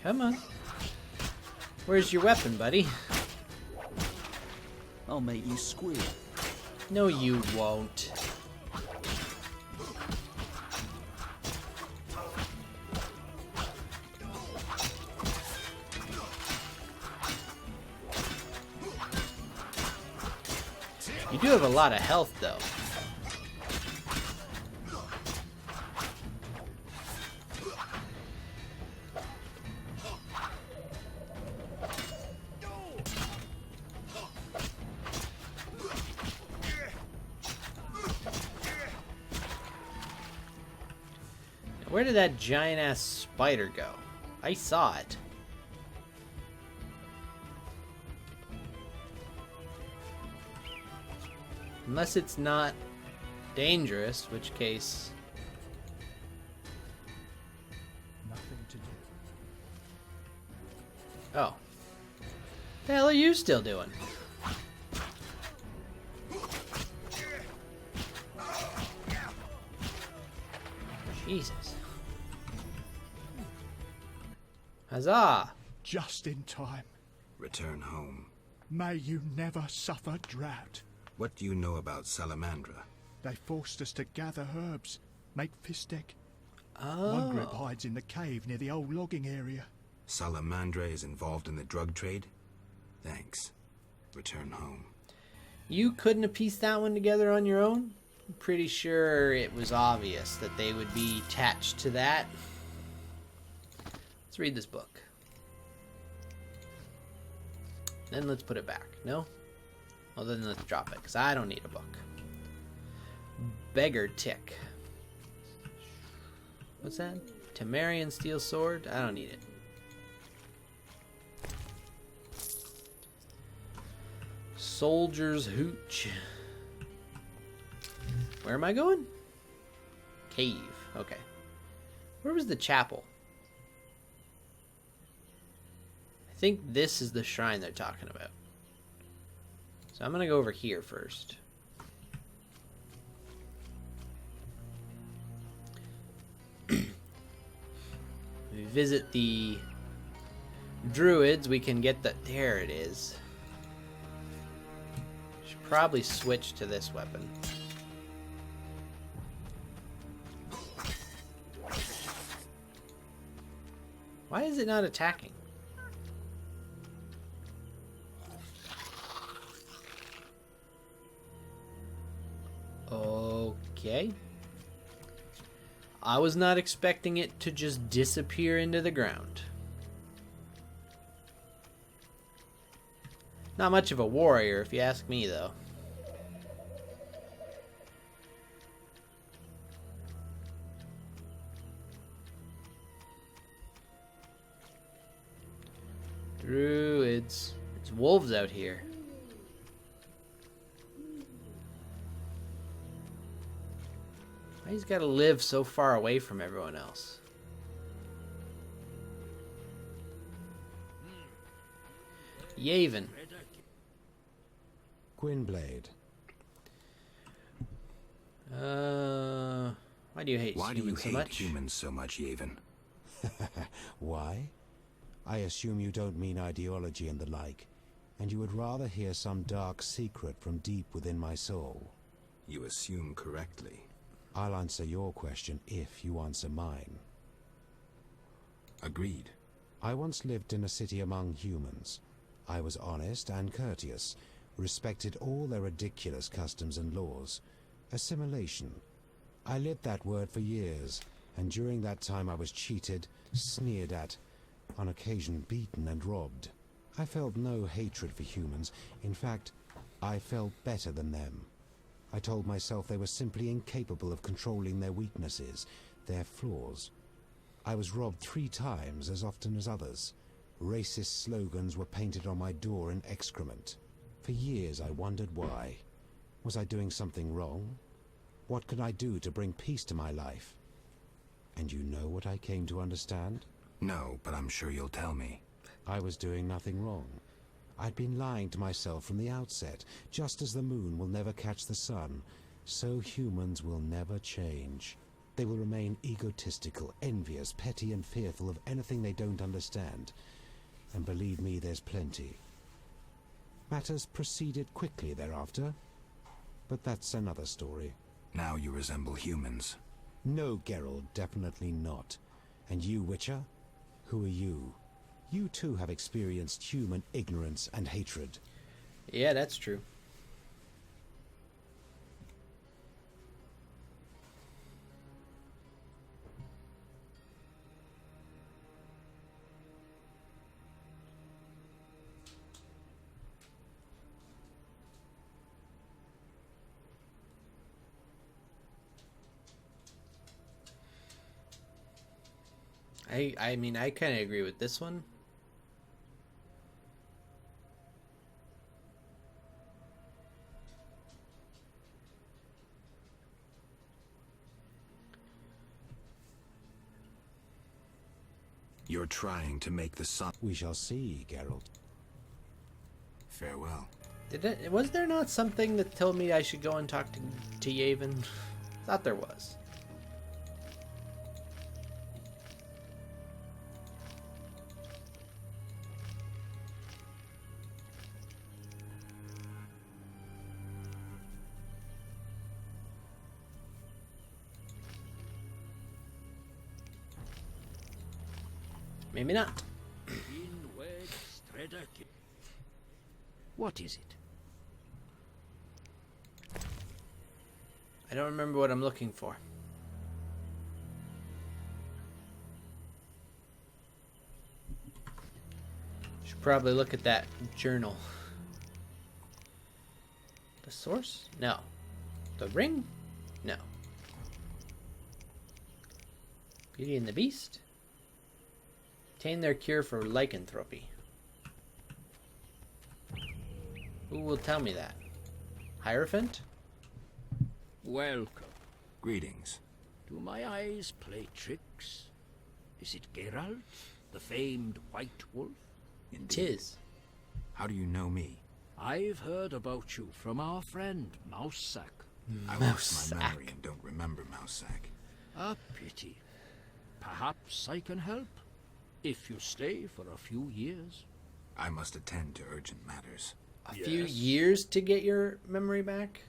Come on. Where's your weapon, buddy? I'll make you squeal. No, you won't. You do have a lot of health, though. Where did that giant-ass spider go? I saw it. Unless it's not dangerous, which case... Nothing to do. Oh. The hell are you still doing? Jesus. Huzzah! Just in time. Return home. May you never suffer drought. What do you know about Salamandra? They forced us to gather herbs, make fistek. Oh. One group hides in the cave near the old logging area. Salamandra is involved in the drug trade? Thanks. Return home. You couldn't have pieced that one together on your own? I'm pretty sure it was obvious that they would be attached to that. Let's read this book. Then let's put it back. No? Well, then let's drop it, because I don't need a book. Beggar Tick. What's that? Temerian Steel Sword? I don't need it. Soldier's Hooch. Where am I going? Cave. Okay. Where was the chapel? I think this is the shrine they're talking about. So I'm going to go over here first. We visit the druids. We can get the... There it is. Should probably switch to this weapon. Why is it not attacking? Okay. I was not expecting it to just disappear into the ground. Not much of a warrior, if you ask me, though. Druids. There's wolves out here. Why he's got to live so far away from everyone else? Yavin. Gwynblade. Why do you hate humans so much? Humans so much, Yavin? Why? I assume you don't mean ideology and the like, and you would rather hear some dark secret from deep within my soul. You assume correctly. I'll answer your question if you answer mine. Agreed. I once lived in a city among humans. I was honest and courteous, respected all their ridiculous customs and laws. Assimilation. I lived that word for years, and during that time I was cheated, sneered at, on occasion beaten and robbed. I felt no hatred for humans. In fact, I felt better than them. I told myself they were simply incapable of controlling their weaknesses, their flaws. I was robbed 3 times as often as others. Racist slogans were painted on my door in excrement. For years I wondered why. Was I doing something wrong? What could I do to bring peace to my life? And you know what I came to understand? No, but I'm sure you'll tell me. I was doing nothing wrong. I'd been lying to myself from the outset. Just as the moon will never catch the sun, so humans will never change. They will remain egotistical, envious, petty, and fearful of anything they don't understand. And believe me, there's plenty. Matters proceeded quickly thereafter, but that's another story. Now you resemble humans. No, Geralt, definitely not. And you, Witcher? Who are you? You too have experienced human ignorance and hatred. Yeah, that's true. I mean, I kind of agree with this one. You're trying to make the sun... We shall see, Geralt. Farewell. Was there not something that told me I should go and talk to Yavin? Thought there was. Maybe not. What is it? I don't remember what I'm looking for. Should probably look at that journal. The source? No. The ring? No. Beauty and the Beast? Obtain their cure for lycanthropy. Who will tell me that? Hierophant? Welcome. Greetings. Do my eyes play tricks? Is it Geralt, the famed White Wolf? Tis. How do you know me? I've heard about you from our friend, Mousesack. I lost my memory and don't remember Mousesack. A pity. Perhaps I can help, if you stay for a few years. I must attend to urgent matters. A few years to get your memory back?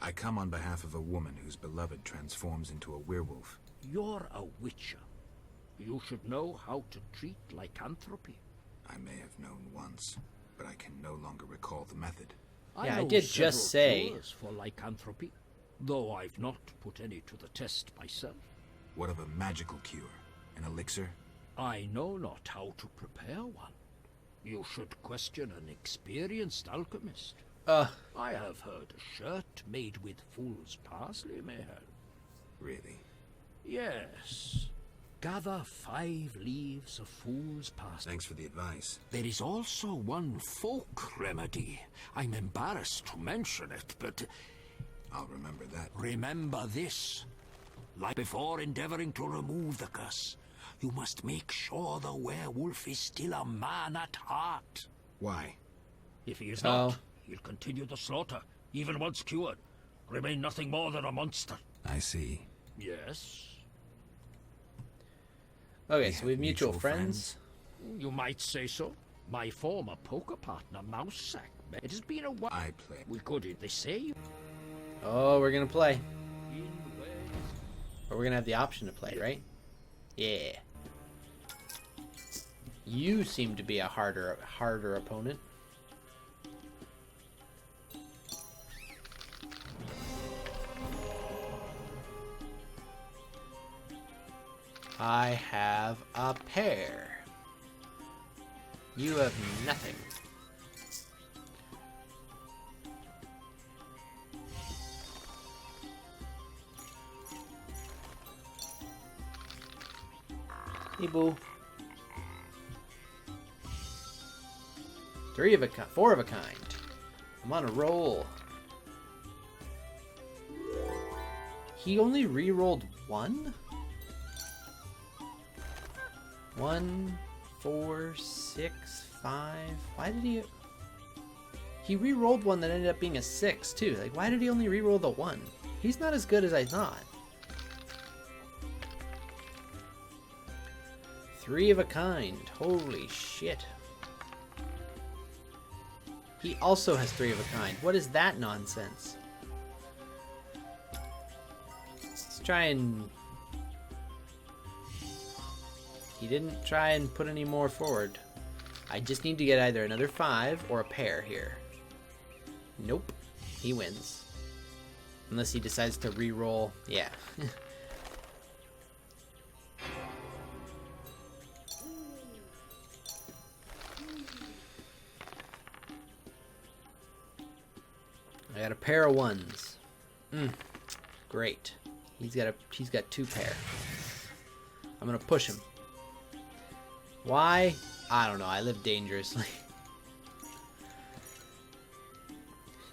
I come on behalf of a woman whose beloved transforms into a werewolf. You're a witcher. You should know how to treat lycanthropy. I may have known once, but I can no longer recall the method. Yeah, I did just say cures for lycanthropy, though I've not put any to the test myself. What of a magical cure? An elixir? I know not how to prepare one. You should question an experienced alchemist. I have heard a shirt made with fool's parsley may help. Really? Yes. Gather 5 leaves of fool's parsley. Thanks for the advice. There is also one folk remedy. I'm embarrassed to mention it, but... I'll remember that. Remember this. Like before endeavoring to remove the curse, you must make sure the werewolf is still a man at heart. Why? If he is not, he'll continue the slaughter, even once cured. Remain nothing more than a monster. I see. Yes. Okay, so we have mutual friends. You might say so. My former poker partner, Mousesack. It has been a while. I play. We could, they say. Oh, we're gonna play. Or we're gonna have the option to play, right? Yeah. You seem to be a harder opponent. I have a pair. You have nothing. Hey, boo. 3 of a kind, 4 of a kind. I'm on a roll. He only re-rolled 1? 1, 4, 6, 5. Why did he... He re-rolled one that ended up being a 6, too. Like, why did he only re-roll the 1? He's not as good as I thought. 3 of a kind. Holy shit. He also has 3 of a kind. What is that nonsense? Let's try and... He didn't try and put any more forward. I just need to get either another 5 or a pair here. Nope. He wins. Unless he decides to re-roll. Yeah. I got a pair of 1s. Great. He's got 2 pair. I'm gonna push him. Why? I don't know. I live dangerously.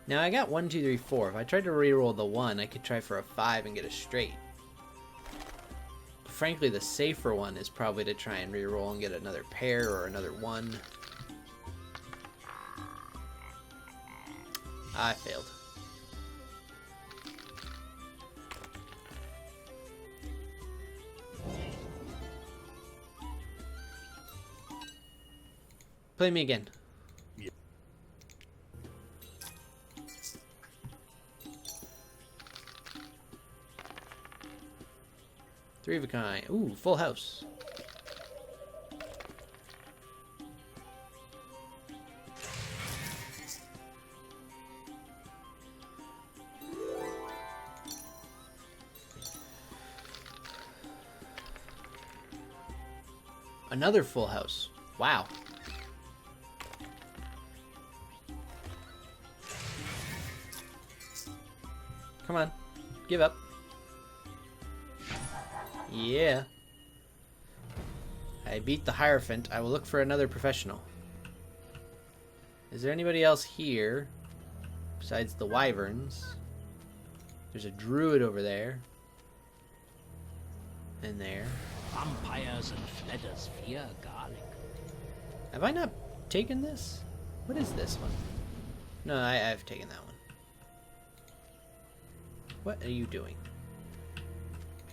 Now I got 1, 2, 3, 4. If I tried to reroll the 1, I could try for a 5 and get a straight. But frankly, the safer one is probably to try and reroll and get another pair or another 1. I failed. Play me again. Yeah. Three of a kind. Ooh, full house. Another full house. Wow. Come on. Give up. Yeah. I beat the Hierophant. I will look for another professional. Is there anybody else here besides the Wyverns? There's a druid over there. And there. Vampires and fledders fear garlic. Have I not taken this? What is this one? No, I've taken that one. What are you doing?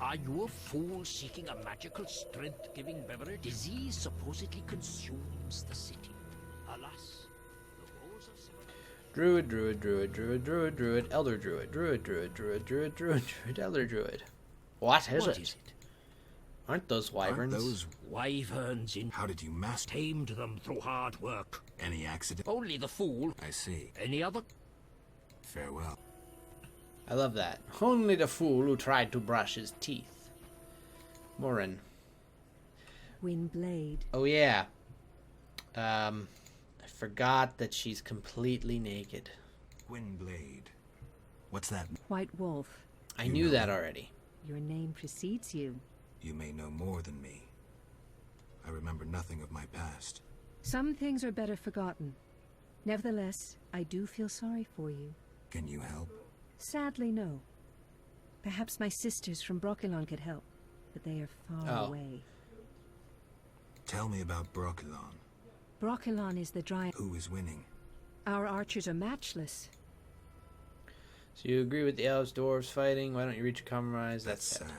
Are you a fool seeking a magical strength-giving beverage? Disease supposedly consumes the city. Alas, the woes of Druid, druid, druid, druid, druid, druid, elder druid, druid, druid, druid, druid, druid, druid, elder druid. What is it? Aren't those wyverns? Aren't those wyverns in... How did you master? Tamed them through hard work. Any accident? Only the fool. I see. Any other? Farewell. I love that. Only the fool who tried to brush his teeth. Morin. Windblade. Oh yeah. I forgot that she's completely naked. Gwynblade. What's that? White Wolf. I knew that already. Your name precedes you. You may know more than me. I remember nothing of my past. Some things are better forgotten. Nevertheless, I do feel sorry for you. Can you help? Sadly, no. Perhaps my sisters from Brokilon could help, but they are far away. Tell me about Brokilon. Brokilon is the giant. Who is winning? Our archers are matchless. So you agree with the elves, dwarves fighting? Why don't you reach a compromise? That's sad.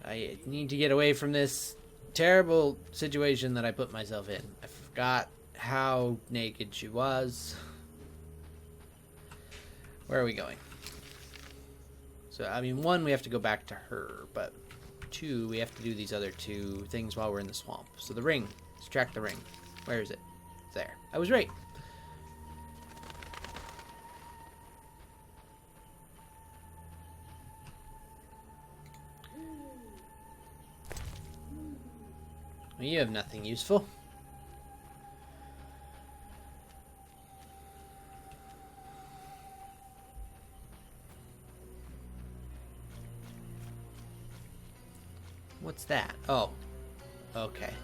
I need to get away from this terrible situation that I put myself in. I forgot how naked she was. Where are we going? So, I mean, 1, we have to go back to her, but 2, we have to do these other 2 things while we're in the swamp. So the ring. Let's track the ring. Where is it? It's there. I was right. Well, you have nothing useful. What's that? Oh. Okay.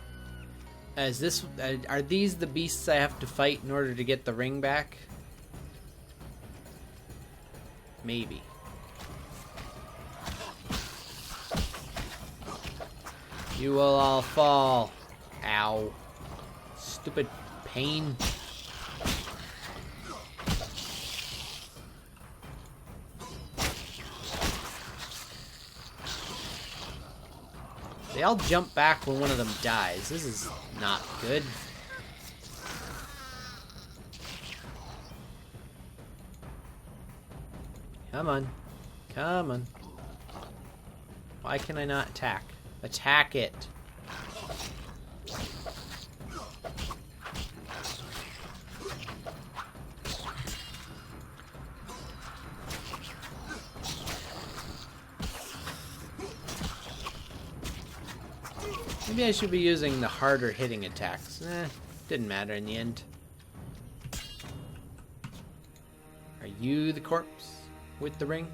Is this... are these the beasts I have to fight in order to get the ring back? Maybe. You will all fall. Ow. Stupid pain. They all jump back when one of them dies. This is not good. Come on. Come on. Why can I not attack? Attack it. Maybe I should be using the harder hitting attacks. Didn't matter in the end. Are you the corpse with the ring?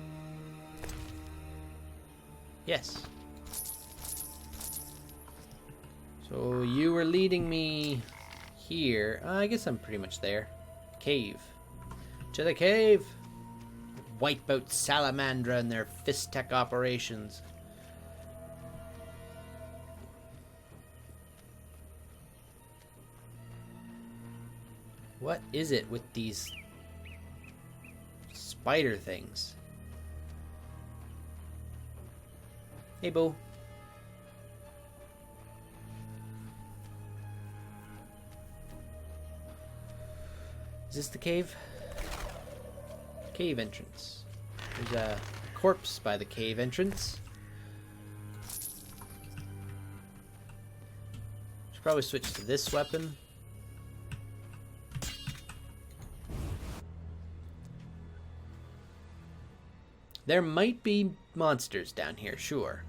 Yes. So you were leading me here. I guess I'm pretty much there. Cave. To the cave! Wipe out Salamandra and their fist tech operations. What is it with these spider things? Hey, Boo. Is this the cave? Cave entrance. There's a corpse by the cave entrance. Should probably switch to this weapon. There might be monsters down here, sure.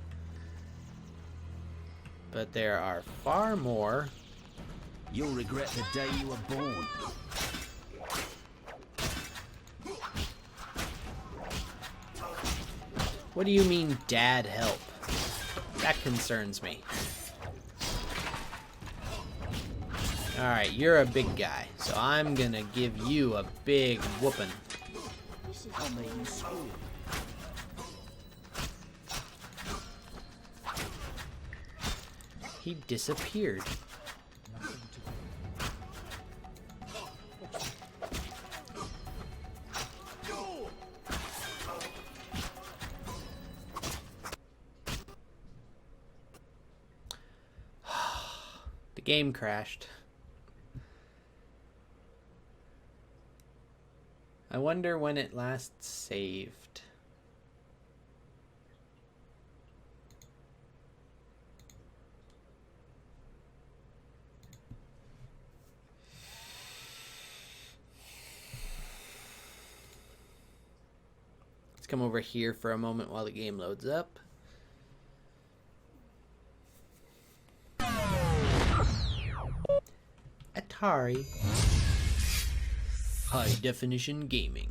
But there are far more. You'll regret the day you were born. What do you mean, Dad, help? That concerns me. Alright, you're a big guy, so I'm gonna give you a big whooping. I'll make you squeal. He disappeared. The game crashed. I wonder when it last saved. Let's come over here for a moment while the game loads up. Atari. High definition gaming.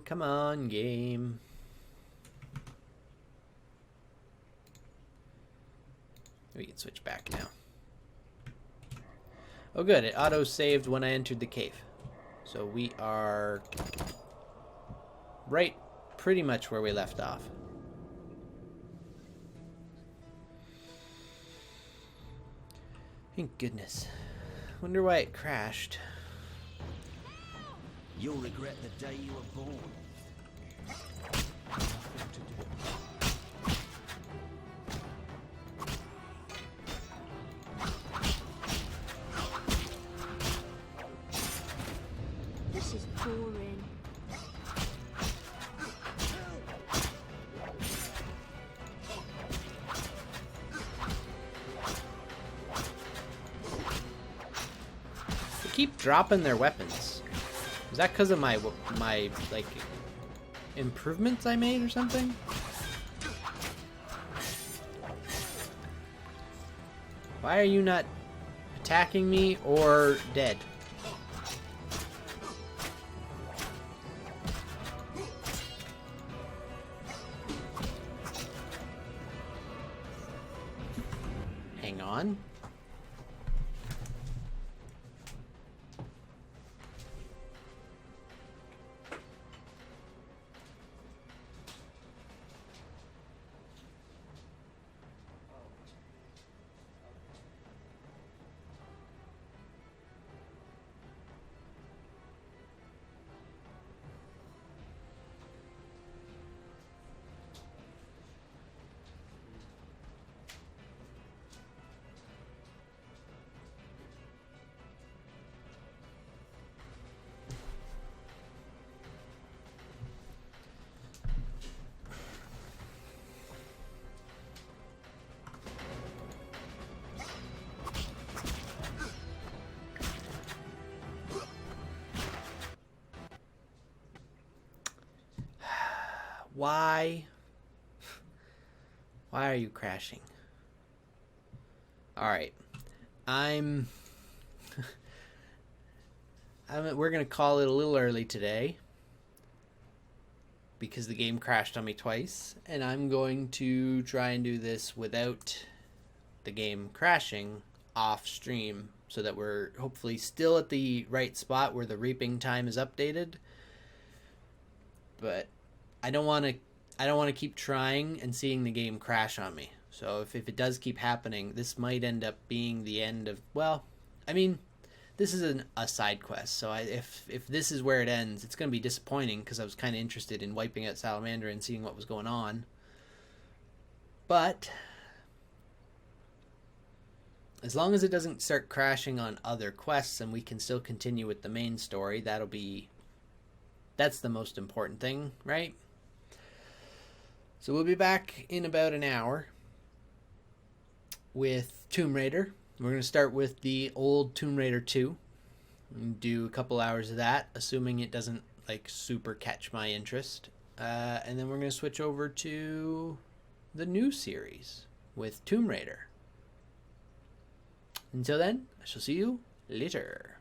Come on, game. We can switch back now. Oh good, it auto-saved when I entered the cave. So we are right pretty much where we left off. Thank goodness. Wonder why it crashed. You'll regret the day you were born. This is boring. They keep dropping their weapons. Is that because of my like improvements I made or something? Why are you not attacking me or dead? Hang on. Why? Why are you crashing? Alright. We're going to call it a little early today because the game crashed on me twice, and I'm going to try and do this without the game crashing off stream so that we're hopefully still at the right spot where the reaping time is updated. But I don't want to keep trying and seeing the game crash on me. So if it does keep happening, this might end up being the end of, well, I mean, this is a side quest. So if this is where it ends, it's going to be disappointing because I was kind of interested in wiping out Salamander and seeing what was going on. But as long as it doesn't start crashing on other quests and we can still continue with the main story, that's the most important thing, right? So we'll be back in about an hour with Tomb Raider. We're going to start with the old Tomb Raider 2 and do a couple hours of that, assuming it doesn't like super catch my interest. And then we're going to switch over to the new series with Tomb Raider. Until then, I shall see you later.